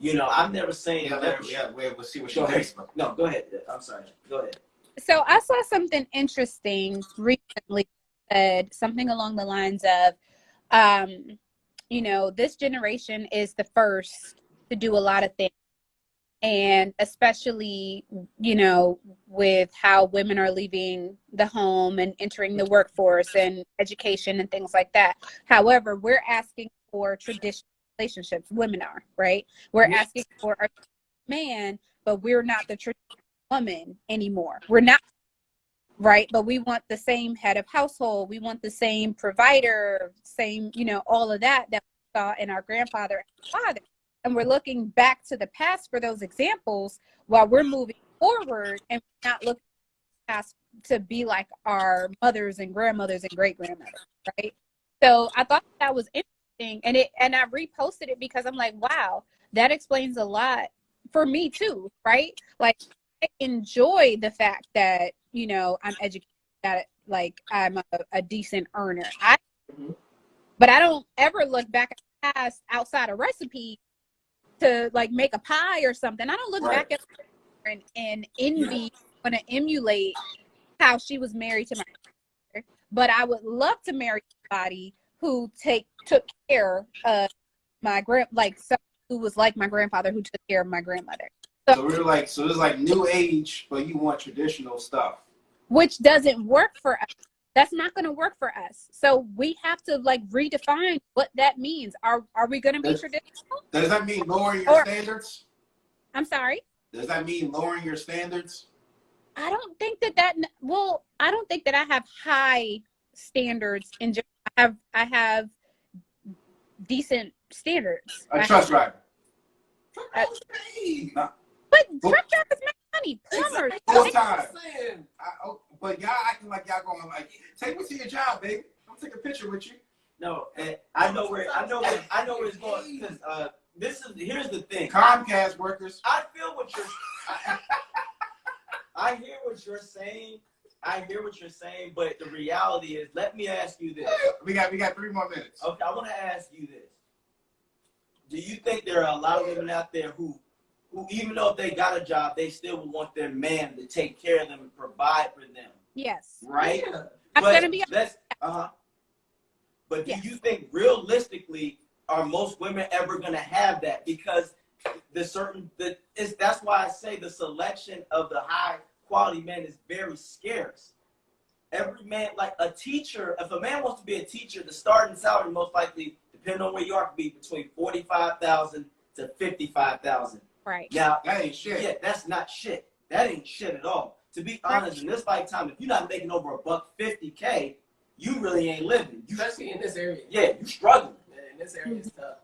I'm never saying. We'll see what she Go ahead. thinks. No, go ahead. I'm sorry. Go ahead. So I saw something interesting recently, said something along the lines of, this generation is the first to do a lot of things and especially, you know, with how women are leaving the home and entering the workforce and education and things like that. However, we're asking for traditional relationships. Women are, right? We're asking for a man, but we're not the traditional woman anymore. We're not, right? But we want the same head of household. We want the same provider, same, you know, all of that we saw in our grandfather and father. And we're looking back to the past for those examples while we're moving forward and not looking past to be like our mothers and grandmothers and great grandmothers, right? So I thought that was interesting, and I reposted it because I'm like, wow, that explains a lot for me too, right? Like, I enjoy the fact that, you know, I'm educated, that like I'm a decent earner. But I don't ever look back at the past outside a recipe to like make a pie or something. I don't look back at her and envy, want to emulate how she was married to my mother. But I would love to marry somebody who took care of my someone who was like my grandfather who took care of my grandmother. So we're like, so it's like new age, but you want traditional stuff, which doesn't work for us. That's not going to work for us. So we have to like redefine what that means. Are we going to be traditional? Does that mean lowering your standards? I'm sorry? Does that mean lowering your standards? I don't think well, I don't think that I have high standards in general. I have decent standards. A truck driver. But truck drivers make money. Plumbers. Full time. But y'all acting like y'all going like, take me to your job, baby. I'm taking a picture with you. No, I know where it's going, because here's the thing. Comcast workers. I feel what you're. I hear what you're saying. But the reality is, let me ask you this. We got 3 more minutes. Okay, I want to ask you this. Do you think there are a lot of women out there who even though if they got a job, they still would want their man to take care of them and provide for them? Yes. Right? Yeah. I'm gonna be But do you think realistically are most women ever gonna have that? Because that's why I say the selection of the high quality man is very scarce. Every man, like a teacher, if a man wants to be a teacher, the starting salary most likely, depending on where you are, could be between $45,000 to $55,000. Right. Now that ain't shit. Yeah, that's not shit. That ain't shit at all. To be honest, in this lifetime, if you're not making over $150K, you really ain't living. Especially in this area. Yeah, you struggling. Man, in this area is tough.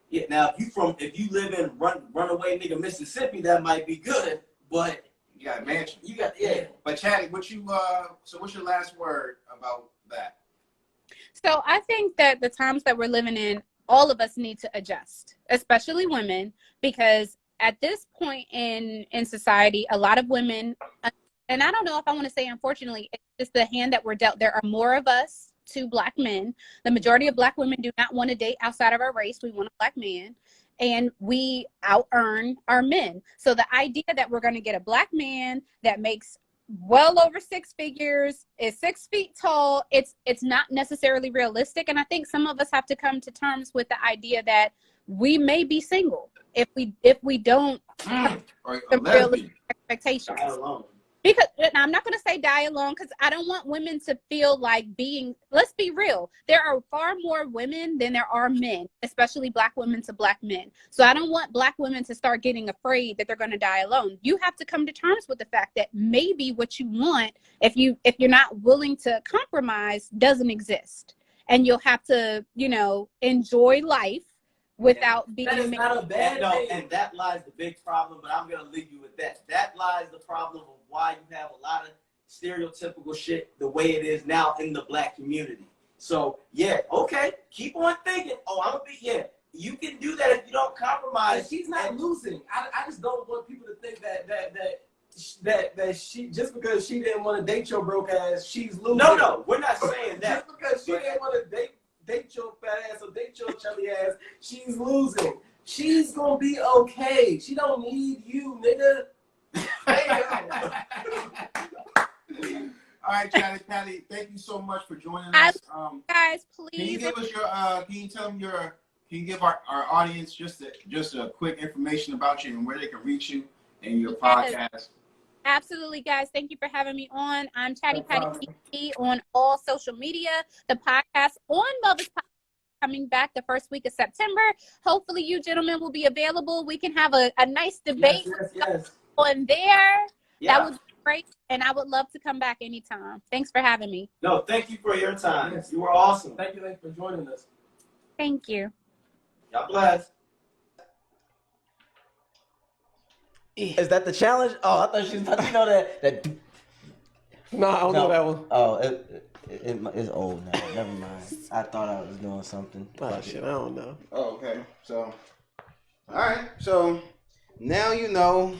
Yeah, now if you live in runaway nigga Mississippi, that might be good, but you got a mansion. You got But Chatty, what's your last word about that? So I think that the times that we're living in, all of us need to adjust, especially women, because at this point in society, a lot of women, and I don't know if I want to say unfortunately, it's just the hand that we're dealt. There are more of us to Black men. The majority of Black women do not want to date outside of our race. We want a Black man, and we out earn our men. So the idea that we're going to get a Black man that makes well over 6 figures, is 6 feet tall, it's not necessarily realistic. And I think some of us have to come to terms with the idea that we may be single if we don't have the realistic expectations. Because I'm not going to say die alone, because I don't want women to feel like let's be real, there are far more women than there are men, especially Black women to Black men. So I don't want Black women to start getting afraid that they're going to die alone. You have to come to terms with the fact that maybe what you want, if you're not willing to compromise, doesn't exist. And you'll have to, enjoy life without being. That is not a bad thing. And that lies the big problem, but I'm going to leave you with that. That lies the problem of why you have a lot of stereotypical shit the way it is now in the Black community. So, yeah, okay, keep on thinking. You can do that if you don't compromise. But she's not losing. I just don't want people to think that she, just because she didn't want to date your broke ass, she's losing. No, we're not saying that. Just because she didn't want to date your fat ass or date your chubby ass, she's losing. She's gonna be okay. She don't need you, nigga. All right, Chatty, thank you so much for joining us. Guys, please. Can you give us can you give our audience just a quick information about you and where they can reach you and your Yes. podcast. Absolutely, guys. Thank you for having me on. I'm Chatty No Patty problem. TV on all social media. The podcast on Melvis Podcast coming back the first week of September. Hopefully, you gentlemen will be available. We can have a nice debate Yes. on there. Yeah. That would be great. And I would love to come back anytime. Thanks for having me. No, thank you for your time. Yes. You were awesome. Thank you for joining us. Thank you. God bless. Is that the challenge? Oh, I thought she was about to know that. No, I don't know that one. Oh, it's old now. Never mind. I thought I was doing something. Oh shit, I don't know. Oh, okay. So, all right. So now you know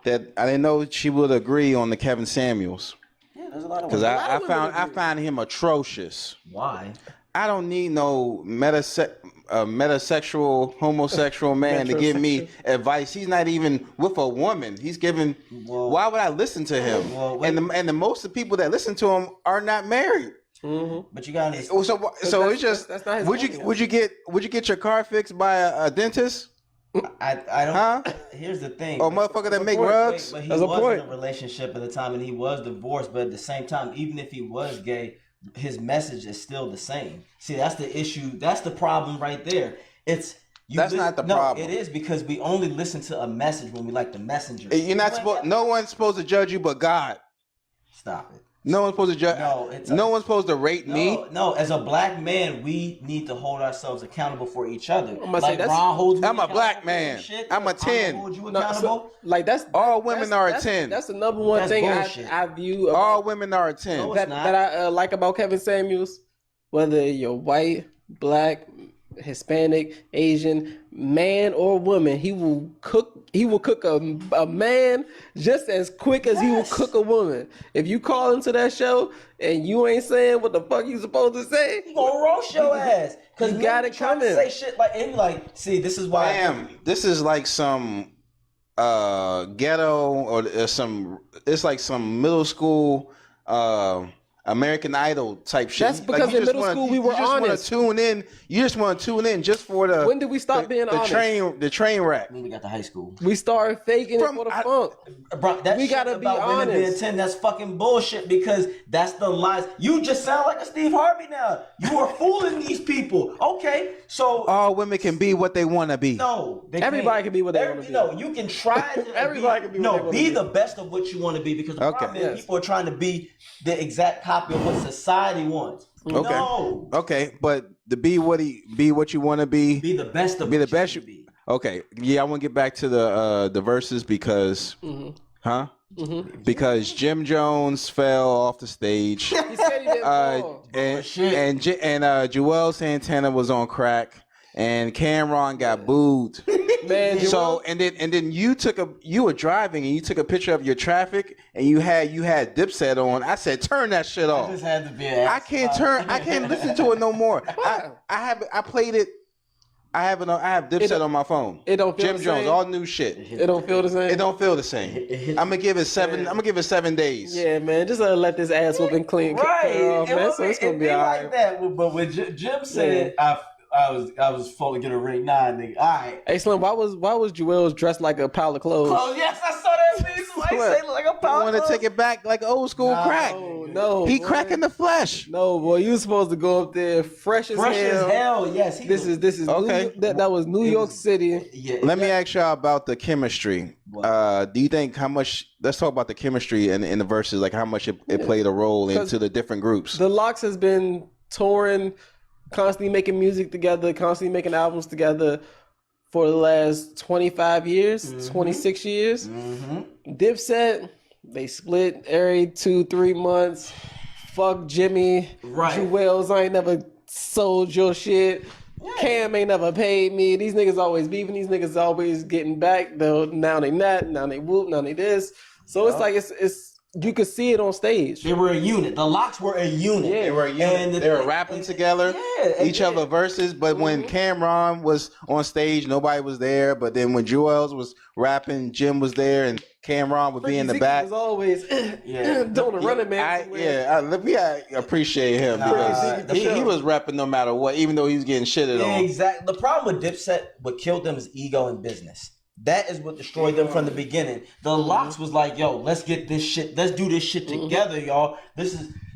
that I didn't know she would agree on the Kevin Samuels Yeah, there's a lot of because women. I found him atrocious. Why? I don't need no metasexual, homosexual man to give me advice. He's not even with a woman. He's giving. Well, why would I listen to him? Well, and the most of the people that listen to him are not married. Mm-hmm. But you got to. So it's just. that's not his would you get your car fixed by a dentist? I don't. Huh? Here's the thing. Or motherfucker that make rugs? But he That's a was point. in a relationship at the time, and he was divorced. But at the same time, even if he was gay, his message is still the same. See, that's the issue. That's the problem right there. It's That's not the problem. It is because we only listen to a message when we like the messenger. You're not supposed. No one's supposed to judge you but God. Stop it. No one's supposed to judge. No one's supposed to rate me. No, as a black man, we need to hold ourselves accountable for each other. I'm gonna say Like that's- Ron holds me I'm a black accountable for man. shit, I'm a 10. I'ma hold you No, accountable. Like that's All women are a 10. That's the number one That's thing bullshit. I view about, All women are a 10. No, it's that not. I like about Kevin Samuels. Whether you're white, black, Hispanic, Asian, man or woman, he will cook a man just as quick as he will cook a woman. If you call into that show and you ain't saying what the fuck you supposed to say, He gonna roast your ass. Cause You got men it trying to coming. say shit like, and like, see, this is why. Damn, this is like some ghetto or some. It's like some middle school American Idol type shit. That's because you in just middle wanna- school we were you just honest. Wanna tune in. You just want to tune in just for the. when did we stop being honest? The train wreck. When we got to high school. We started faking it for the funk. Bro, that We shit gotta be about women being honest. 10, that's fucking bullshit because that's the lies. You just sound like a Steve Harvey now. You are fooling these people. Okay, so All women can be what they want to be. no, they Everybody can't. can be what they wanna be. No, you can try to Everybody can be what they no, wanna be be. the best of what you want to be because the Okay. problem is Yes. people are trying to be the exact copy of what society wants. Okay. No, Okay, but to be what you want to be. be the best of Be the what you best can you- be. Okay, yeah, I want to get back to the verses because, because Jim Jones fell off the stage, He said he didn't fall. and Joel Santana was on crack, and Cameron got booed. Man, So and then you were driving and you took a picture of your traffic and you had Dipset on. I said turn that shit I off. just had to be an I can't listen to it no more. I played it. I have Dipset on my phone. it don't feel Jim the Jones, same? all new shit. it don't feel the same. It don't feel the same. I'm gonna give it 7. I'm gonna give it 7 days. Yeah, man, just let this ass whooping clean. Right, off, man. So it's gonna be all like right. that. But when Jim said I was supposed to get a ring 9, nigga. All right. Hey Slim, why was Joel's dressed like a pile of clothes? Oh yes, I saw that video. I say like a I power. want to take it back like old school crack. No, He boy. crack in the flesh. No, boy, you supposed to go up there fresh as Fresh hell. as hell. Yes. This is Okay. that was New York City. Yeah. Let me ask y'all about the chemistry. What? Do you think how much? Let's talk about the chemistry in the verses, like how much it played a role into the different groups. The Locks has been touring, constantly making music together, constantly making albums together for the last 25 years, 26 years. Dipset, they split every 2-3 months. Fuck Jimmy. Right. Jewels, I ain't never sold your shit. Cam ain't never paid me. These niggas always beefing. These niggas always getting back. Though now they not. Now they whoop. Now they this. So it's like it's you could see it on stage. They were a unit. The Locks were a unit. Yeah. They were they were rapping together, each other verses. But when Cameron was on stage, nobody was there. But then when Joel's was rapping, Jim was there, and Cameron would be in the Zeke back. was always doing the running man. I appreciate him because he was repping no matter what, even though he was getting shitted on. Exactly. The problem with Dipset, what killed them is ego and business. That is what destroyed them from the beginning. The Locks was like, yo, let's get this shit, let's do this shit together, y'all.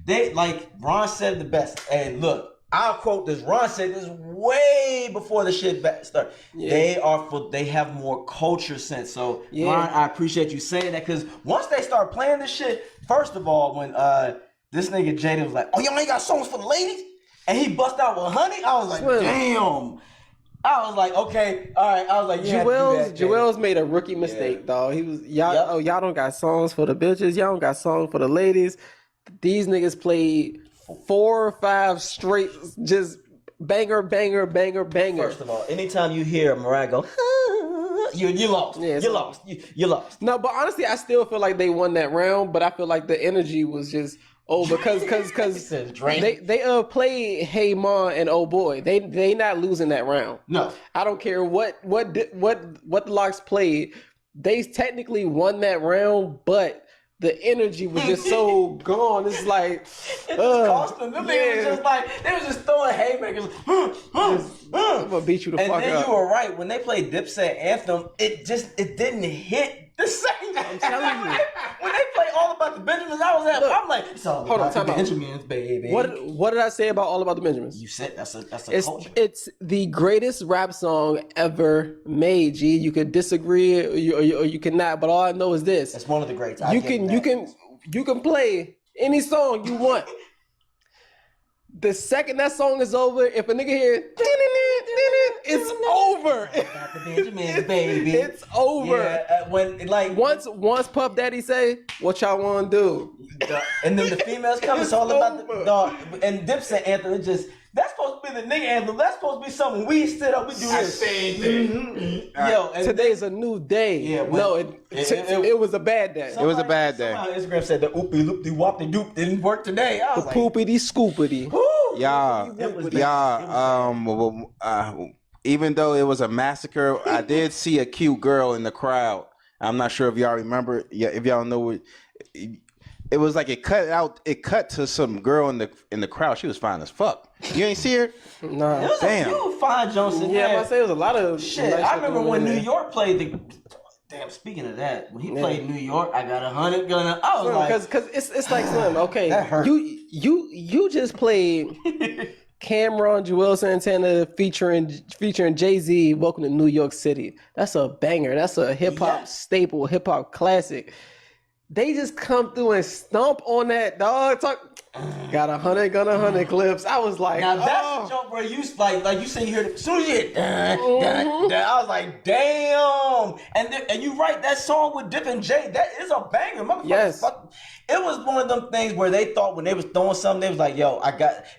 They like Ron said the best. And look, I'll quote this. Ron said this way before the shit started. Yeah. They have more culture sense. So Ron, I appreciate you saying that, because once they start playing this shit, first of all, when this nigga Jaden was like, oh, y'all ain't got songs for the ladies? And he bust out with Honey, I was like, damn. I was like, okay, all right. I was like, Joel's made a rookie mistake, dog. He was y'all don't got songs for the bitches, y'all don't got songs for the ladies. These niggas played 4 or 5 straight, just banger. First of all, anytime you hear Mariah go, you lost. Yeah, you lost. No, but honestly, I still feel like they won that round, but I feel like the energy was just because they played Hey Ma and Oh Boy. They not losing that round. No. I don't care what the Locks played. They technically won that round, but the energy was just so gone. It's like it just cost them. Them niggas was just like, they was just throwing haymakers. I'm gonna beat you the fuck up. And then you were right. When they played Dipset Anthem, it didn't hit the same. I'm telling you. When they played All About the Benjamins, I'm like, it's all about the Benjamins, baby. What did I say about All About the Benjamins? You said that's a culture. It's the greatest rap song ever made, G. You could disagree or you cannot, but all I know is this. It's one of the greats. You can play any song you want. The second that song is over, if a nigga hears, it's over. Got the Benjamins, baby. It's over. Yeah, when once Puff Daddy say, "What y'all want to do?" And then the females come. It's all about the dog. And Dipset Anthem. It just that's supposed to be the nigga anthem. That's supposed to be something we sit up. We do this. Yo, today's a new day. Yeah, it was a bad day. It was a bad day. Somehow Instagram said the oopie loopty whoopty doop didn't work today. I was the poopity scoopity. Even though it was a massacre, I did see a cute girl in the crowd. I'm not sure if y'all remember. Yeah, if y'all know it was like it cut to some girl in the crowd. She was fine as fuck. You ain't see her? No. Damn. You fine, Johnson. Yeah, I say it was a lot of shit. I remember when New York played the. Damn. Speaking of that, when he played New York, I got 100 gun. I was like, because it's like Slim. Okay, you just played Cameron, Joel Santana featuring Jay-Z. Welcome to New York City. That's a banger. That's a hip hop staple, hip hop classic. They just come through and stomp on that dog. Got 100 clips. I was like, now that's the jump where you like you say you heard it. As soon as you hit, I was like, damn. And you write that song with Dip and J. That is a banger, motherfucker. Yes. It was one of them things where they thought when they was throwing something, they was like, yo,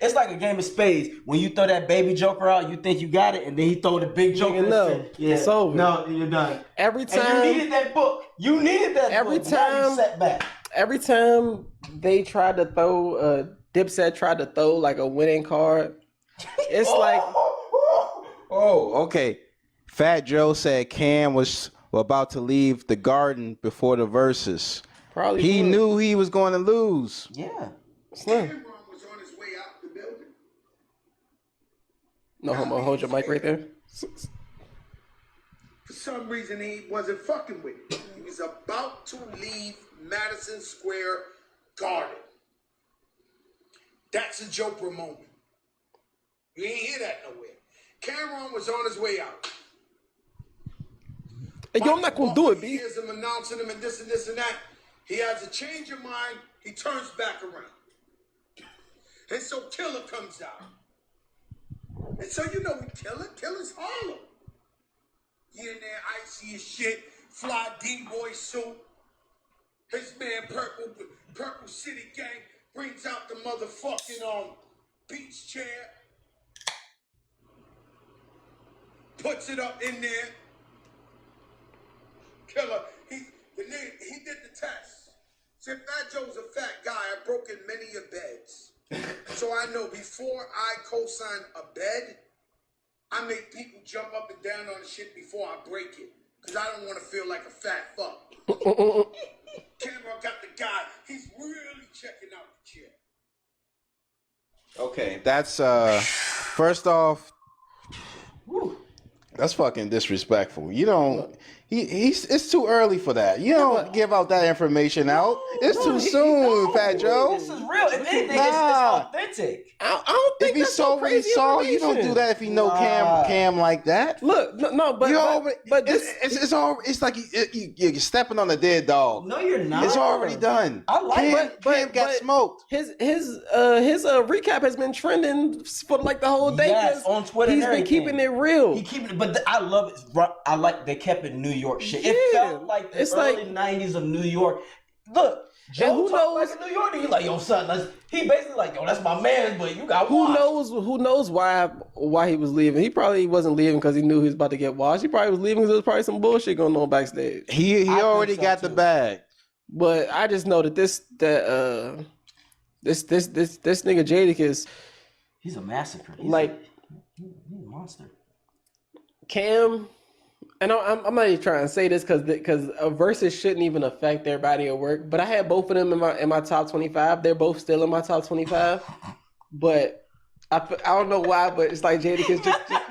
it's like a game of spades. When you throw that baby joker out, you think you got it, and then he throw the big joker. No, it's over. No, you're done. Every time. And you needed that book. Every book. time. Set back. Every time they tried to throw, Dipset tried to throw like a winning card. It's like. Oh, okay. Fat Joe said Cam was about to leave the garden before the verses. Probably he knew he was going to lose. Yeah. Slim. Cameron was on his way out the building. No homo, hold your mic right there. For some reason, he wasn't fucking with it. He was about to leave Madison Square Garden. That's a Joker moment. You ain't hear that nowhere. Cameron was on his way out. Hey, yo, I'm not gonna do it, B. He hears him announcing him and this and that. He has a change of mind. He turns back around. And so Killer comes out. And so you know what Killer's Harlem. He in there icy as shit, fly D-boy suit. His man Purple City Gang brings out the motherfucking beach chair. Puts it up in there. Killer, he did the test. See, Fat Joe's a fat guy. I've broken many a beds. So I know before I co-sign a bed, I make people jump up and down on the shit before I break it. Because I don't want to feel like a fat fuck. Cameron got the guy. He's really checking out the chair. Okay, that's first off, That's fucking disrespectful. You don't. He's. It's too early for that. You don't give out that information out. It's too soon, Fat Joe. This is real. If anything, it's authentic. I don't think If he that's saw no what he crazy saw, you don't do that if he know Cam like that. Look, but it's all. It's like you're stepping on a dead dog. No, you're not. It's already done. I like Cam got smoked. His recap has been trending for like the whole day. Yes, on Twitter. He's been keeping it real. He keeping it, but I love it. I like they kept it New York shit. It felt like the early '90s of New York. Look. Joe, who knows? Back in New York, and he's like, yo, son, he basically like, yo, that's my man, but you got washed. Who knows why he was leaving? He probably wasn't leaving because he knew he was about to get washed. He probably was leaving because there was probably some bullshit going on backstage. He already got the bag. But I just know that this nigga Jadakiss, he's a massacre. He's a monster. Cam. And I'm not even trying to say this because a versus shouldn't even affect their body of work. But I had both of them in my top 25. They're both still in my top 25. But I don't know why. But it's like Jadakiss just look.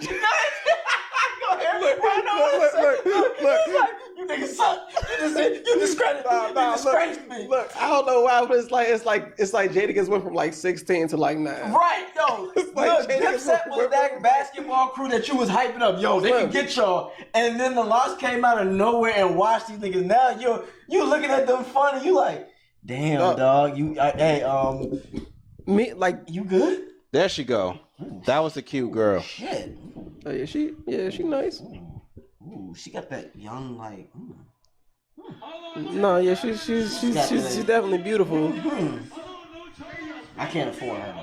You niggas suck. You discredited me. Look, I don't know why, but it's like Jadakiss went from like 16 to like 9. Right, yo. Look, Dipset was that basketball crew that you was hyping up. Yo, they can get y'all. And then the loss came out of nowhere and watched these niggas. Now you looking at them funny. You like, damn, dog. Me like you good? There she go. That was a cute girl. Shit. Oh yeah, she nice. Ooh, she got that young like. No, yeah, she's definitely beautiful. I can't afford her.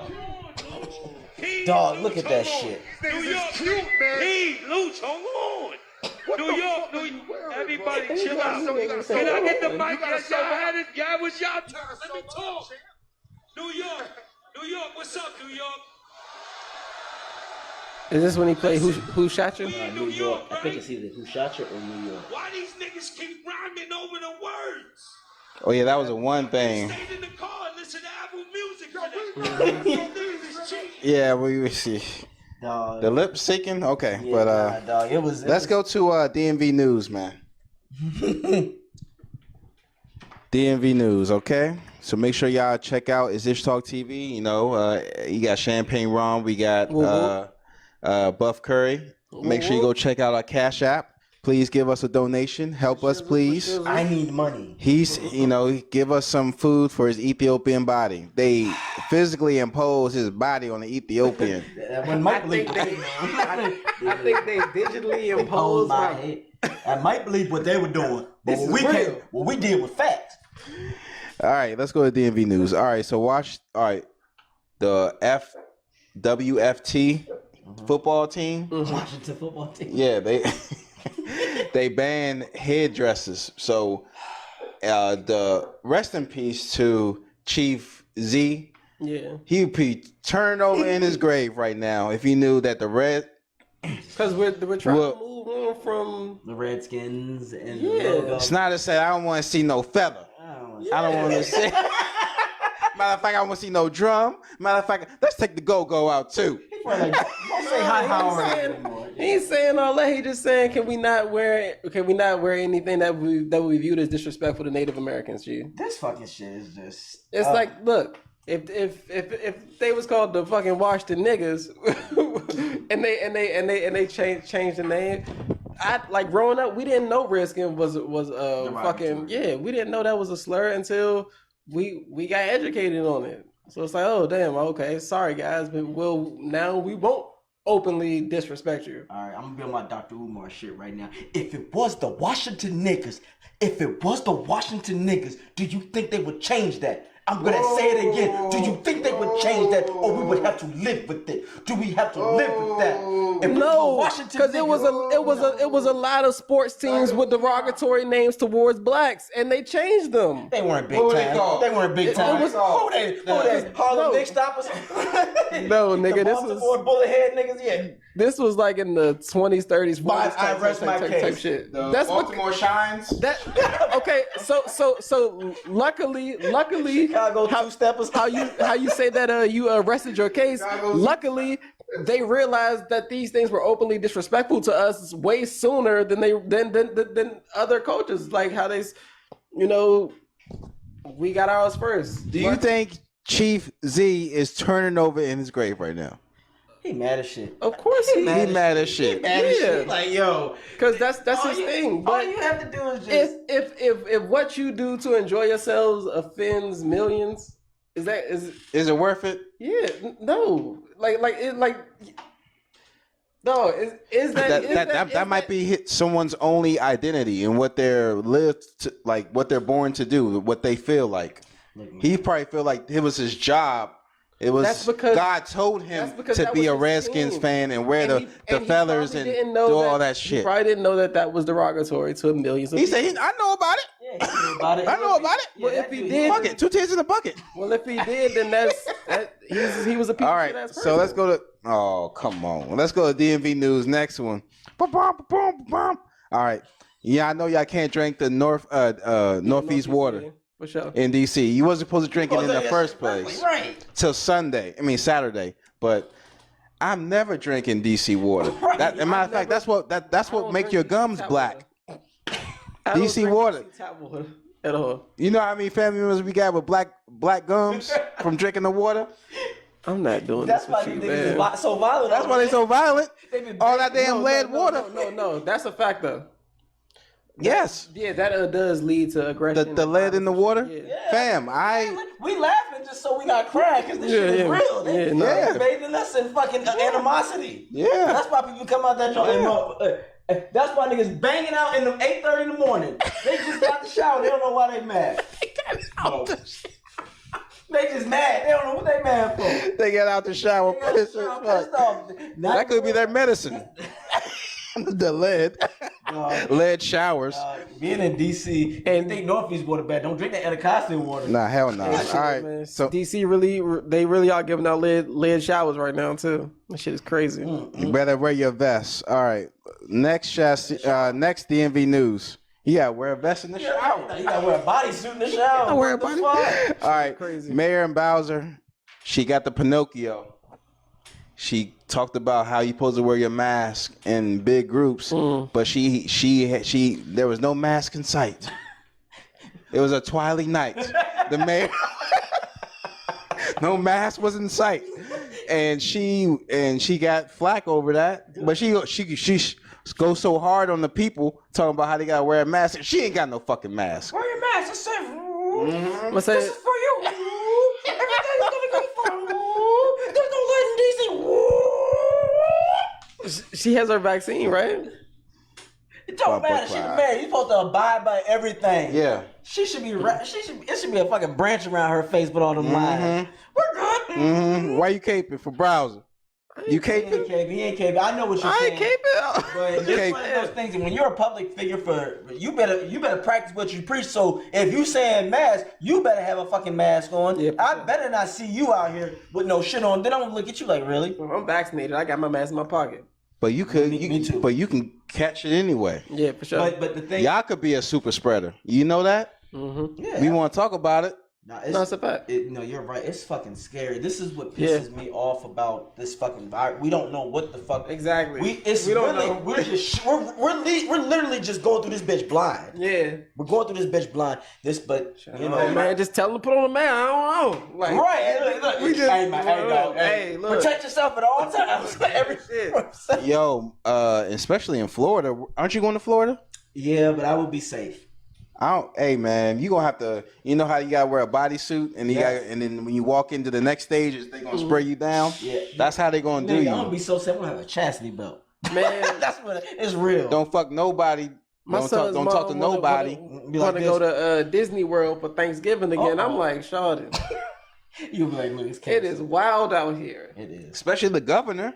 Dog, look at that shit. New York, hey, Luch, hold on. New York, everybody chill out. Can I get the mic? Y'all had it. Yeah, it was y'all turn. Let me talk. New York, what's up, New York? Is this when he played Who Shot You? New York. I think it's either Who Shot You or New York. Why these niggas keep rhyming over the words? Oh yeah, that was the one thing. Stayed in the car and listen to Apple Music for that. Yeah, we see. Dog. The lip syncing, okay, Yeah, but dog, let's go to DMV News, man. DMV News, okay. So make sure y'all check out Ishtalk TV. You know, you got Champagne Ron, we got Buff Curry. Make sure you go check out our Cash App. Please give us a donation. Help us, please. I need money. He's, give us some food for his Ethiopian body. They physically impose his body on the Ethiopian. I think they digitally imposed my head. I might believe what they were doing, but what we did was facts. All right, let's go to DMV News. All right, so watch. All right, the WFT football team. Washington football team. Yeah, they banned hairdressers. So the rest in peace to Chief Z. Yeah, he'd be turned over in his grave right now if he knew that the red. Because we're trying to move on from the Redskins and the logo. It's not to say I don't want to see no feather. I don't want to see. Matter of fact, I want to see no drum. Matter of fact, let's take the go-go out too. Don't say hi Howard anymore. He ain't saying all that. He just saying, can we not wear anything that we viewed as disrespectful to Native Americans? G. This fucking shit is just. It's like, look, if they was called the fucking Washington niggas, and they changed the name. I like growing up, we didn't know Redskin was fucking we didn't know that was a slur until we got educated on it. So it's like, oh damn, okay, sorry guys, but we won't openly disrespect you. All right, I'm gonna be on my Dr. Umar shit right now. If it was the Washington niggas, do you think they would change that? I'm gonna say it again. Do you think they would change that, or we would have to live with it? Do we have to live with that? No, because it was a lot of sports teams with derogatory names towards blacks, and they changed them. They weren't big time. They weren't big time. Who they? Harlem Big Stoppers? No, nigga, this was bullet head niggas. Yeah, this was like in the 20s, 30s, 40s type shit. That's Baltimore Shines. Okay, so luckily. Chicago two-steppers. How you say that you arrested your case? Luckily, they realized that these things were openly disrespectful to us way sooner than than other cultures. Like how they, we got ours first. Do you think Chief Z is turning over in his grave right now? He mad as shit. Of course He mad as shit. He mad as shit. Like, yo, because that's his thing. All But you have to do is just if what you do to enjoy yourselves offends millions, is it worth it? Yeah, no, no, that might be someone's only identity and what they're what they're born to do, what they feel like. He probably feel like it was his job. It was God told him to be a Redskins fan and wear the feathers and do all that shit. He probably didn't know that was derogatory to millions of people. He said, I know about it. Yeah, he knew about it. I know about it. Well, if he did, bucket, 2 tears in the bucket. Well, if he did, then he was a piece of shit ass person. So let's go to. Oh, come on. Let's go to DMV news. Next one. All right. Yeah, I know y'all can't drink the Northeast water. For sure. In DC, you wasn't supposed to drink it in the first place, right? Till Saturday. But I'm never drinking DC water. Right. As a matter of fact, that's what make your gums black. DC water. At all. You know how many family members we got with black gums from drinking the water? I'm not doing That's this why with you, these man. niggas is so violent. That's why they so violent. All that damn lead water. No, that's a fact though. Yes. Yeah, that does lead to aggression. The lead in the water? Yeah. Fam, we laughing just so we not crying because this shit is real. They bathing us in fucking animosity. Yeah. That's why people come out that joint. That's why niggas banging out in the 8:30 in the morning. They just got the shower. They don't know why they mad. They just mad. They don't know what they mad for. They get out the shower pissed off. That could be their medicine. The lead showers. Being in DC and think Northeast water bad. Don't drink that Anacostia water. Nah, hell no. All right, Man. so DC really are giving out lead showers right now too. That shit is crazy. you better wear your vest. All right, next DMV news. You gotta wear a vest in the shower. You gotta wear a bodysuit in the shower. Wear a body. All right, Crazy. Mayor and Bowser, she got the Pinocchio. She talked about how you supposed to wear your mask in big groups, but she there was no mask in sight. It was a twilight night. The mayor, no mask was in sight, and she got flack over that. But she goes so hard on the people talking about how they gotta wear a mask. She ain't got no fucking mask. Wear your mask. It's safe. This is for you. Everything's gonna go fine. There's no lead in DC. She has her vaccine, right? It don't matter. She's the mayor. You're supposed to abide by everything. Yeah. She should be. It should be a fucking branch around her face with all them lines. We're good. Why you caping for Browser? You caping? He ain't caping. I know what you're saying. I ain't caping. But it's one of those things. When you're a public figure, you better practice what you preach. So if you saying mask, you better have a fucking mask on. Yeah, I better not see you out here with no shit on. Then I'm gonna look at you like, really? Well, I'm vaccinated. I got my mask in my pocket. But you could, Me too. But you can catch it anyway. Yeah, for sure. But the thing, Y'all could be a super spreader. You know that? yeah. We want to talk about it. No, it's a fact. No, you're right. It's fucking scary. This is what pisses me off about this fucking virus. We don't know what the fuck Exactly. We don't know. We're literally just going through this bitch blind. Yeah. We're going through this bitch blind. You know, man, just tell them to put on a mask. I don't know. Like, right. Look, we just, hey, look. Protect yourself at all times. Every shit. Yo, especially in Florida. Aren't you going to Florida? Yeah, but I would be safe. Hey man, you gonna have to. You know how you gotta wear a bodysuit, and and then when you walk into the next stage, they gonna spray you down. Yeah, that's how they gonna do you. I'm gonna be so sad. I'm gonna have a chastity belt. Man, that's what it's real. Don't fuck nobody. Don't talk to nobody. Want to go to Disney World for Thanksgiving again? I'm like, Shawty. You'll be like, look, it is wild out here. It is, especially the governor.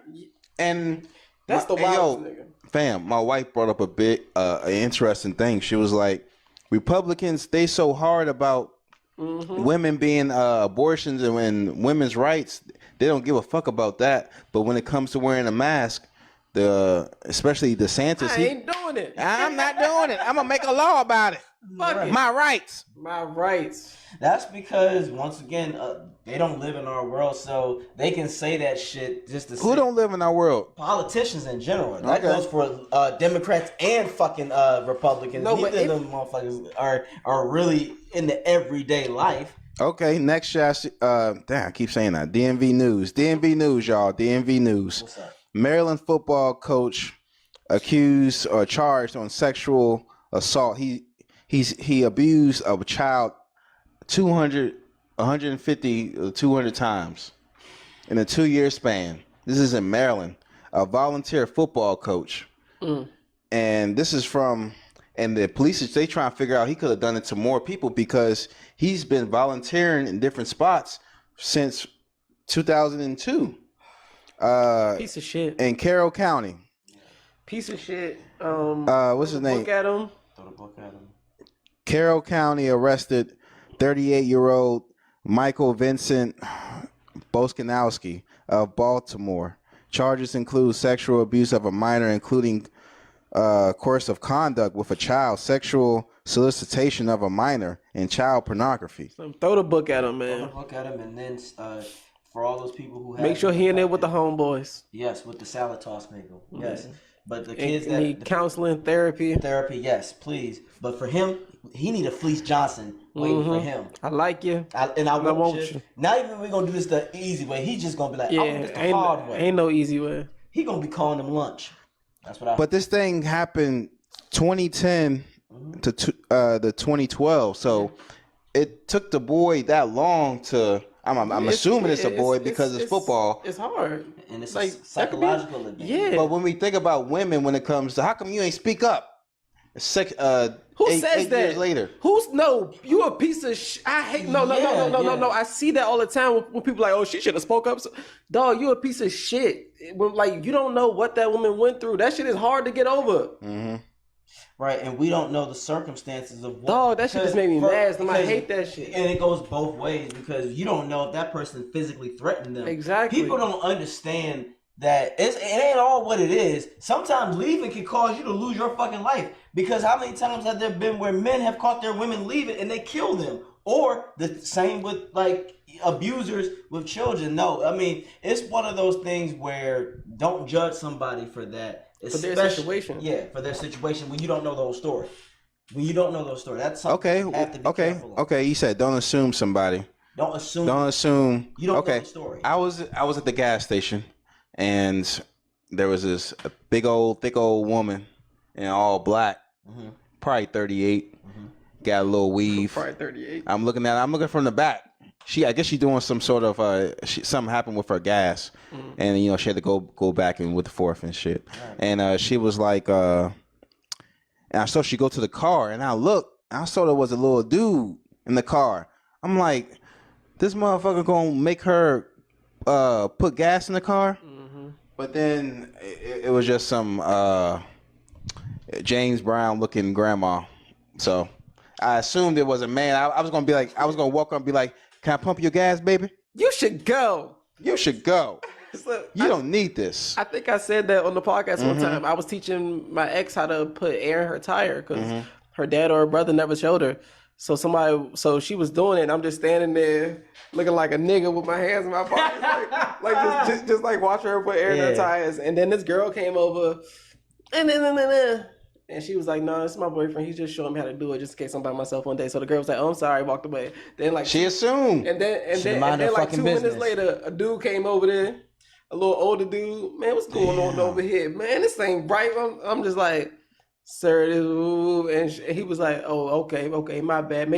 And that's the wildest nigga. Fam, my wife brought up an interesting thing. She was like, Republicans, they so hard about women being abortions and women's rights. They don't give a fuck about that. But when it comes to wearing a mask, especially DeSantis, I ain't doing it. I'm not doing it. I'm gonna make a law about it. Fuck it. My rights. My rights. That's because once again, they don't live in our world, so they can say that shit just to. Who don't live in our world? Politicians in general. That Okay. goes for Democrats and fucking Republicans. No, Neither but of them motherfuckers are really in the everyday life. Okay, next shot. Damn, I keep saying that. DMV news. DMV news, y'all. DMV news. What's up? Maryland football coach accused or charged on sexual assault. He abused a child 150, 200 times in a 2-year span. This is in Maryland. A volunteer football coach. And this is from, and the police, they trying to figure out he could have done it to more people because he's been volunteering in different spots since 2002. Piece of shit. In Carroll County. Piece of shit. What's his name? Look at him. Throw the book at him. Carroll County arrested 38-year-old Michael Vincent Boskanowski of Baltimore. Charges include sexual abuse of a minor, including coercive conduct with a child, sexual solicitation of a minor, and child pornography. So throw the book at him, Throw the man. book at him, and then for all those people who have Make sure he in there with the homeboys. Yes, with the salad toss nigga. Yes. But the And kids that need counseling, therapy. yes, please. But for him, he need a Fleece Johnson waiting for him. I like you. I want want you. you. Not even we gonna do this the easy way. He's just gonna be like, Yeah, I want this the hard way. ain't no easy way. He gonna be calling them lunch. That's what I. But this thing happened 2010 to the 2012. So it took the boy that long to. I'm assuming it's a boy because it's football. It's hard. and it's like, a psychological advantage. Yeah. But when we think about women, when it comes to how come you ain't speak up? Who says that? Years later. No, you a piece of I hate no. I see that all the time when people like, oh, she should have spoke up. Dog, you a piece of shit. When, like, you don't know what that woman went through. That shit is hard to get over. Mm-hmm. Right, and we don't know the circumstances of what. Dog, that shit just made me mad. I hate that shit. And it goes both ways because you don't know if that person physically threatened them. Exactly. People don't understand that it ain't all what it is. Sometimes leaving can cause you to lose your fucking life. Because how many times have there been where men have caught their women leaving and they kill them? Or the same with like abusers with children. No, I mean, it's one of those things where don't judge somebody for that. For their situation. Yeah, for their situation when you don't know the whole story. When you don't know those stories. That's something you have to be careful of. Okay. You said don't assume somebody. Don't assume. Don't assume. You don't know the story. I was at the gas station, and there was this big old, thick old woman in all black, probably 38, got a little weave. Probably 38. I'm looking from the back. I guess she's doing some sort of something happened with her gas, and she had to go back and with the fourth and shit. Right. And she was like, and I saw she go to the car, and I saw there was a little dude in the car. I'm like, this motherfucker gonna make her put gas in the car? But then it was just some James Brown looking grandma. So I assumed it was a man. I was gonna walk up and be like, can I pump your gas, baby? You should go. You should go. You don't need this. I think I said that on the podcast one time. I was teaching my ex how to put air in her tire because her dad or her brother never showed her. So she was doing it, and I'm just standing there looking like a nigga with my hands in my pockets, just like watching her put air in her tires. And then this girl came over, and she was like, "No, this is my boyfriend. He's just showing me how to do it, just in case I'm by myself one day." So the girl was like, "Oh, I'm sorry," walked away. Then like she assumed, and then like 2 minutes later, a dude came over there, a little older dude. Man, what's going on over here? Man, this ain't bright. I'm just like, sir, this, and he was like, "Oh, okay, my bad.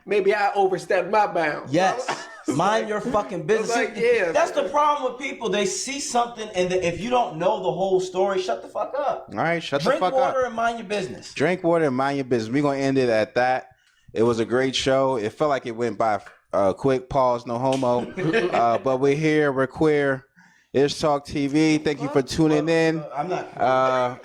Maybe I overstepped my bounds." Yes. Mind your fucking business. Like, that's the problem with people. They see something, and if you don't know the whole story, shut the fuck up. All right, shut Drink the fuck up. Drink water and mind your business. Drink water and mind your business. We're going to end it at that. It was a great show. It felt like it went by quick. Pause, no homo. But we're here. We're queer. Ishtalk TV. Thank you for tuning in. I'm not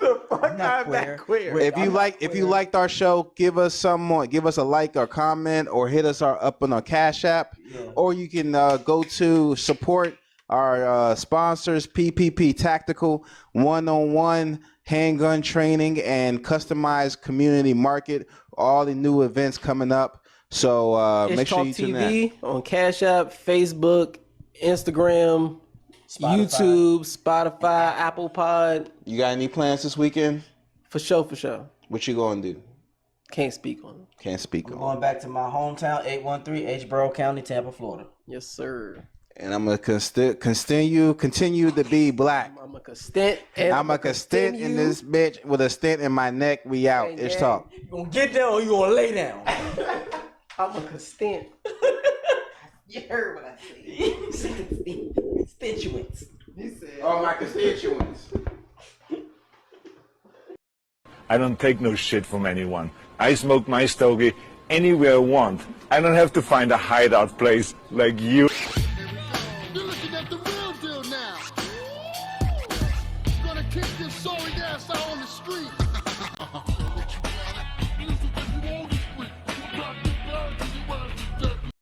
queer. If you liked our show, give us a like or comment or hit us up on our Cash App, or you can go to support our sponsors, PPP Tactical, one-on-one handgun training and customized community market. All the new events coming up. So make sure you tune in. TV on Cash App, Facebook, Instagram, Spotify. YouTube, Spotify, Apple Pod. You got any plans this weekend? For sure. What you gonna do? Can't speak on it. Can't speak We're on. going back to my hometown, 813 Hborough County, Tampa, Florida. Yes, sir. And I'm gonna continue to be black. I'm a constant. And I'm a constant in this bitch with a stent in my neck. We out. Hey, It's man. talk. You gonna get down or you gonna lay down? I'm a constant. You heard what I said. Constituents. He said, All my constituents. I don't take no shit from anyone. I smoke my stogie anywhere I want. I don't have to find a hideout place like you. You're looking at the real deal now. Gonna kick this sorry ass out on the street.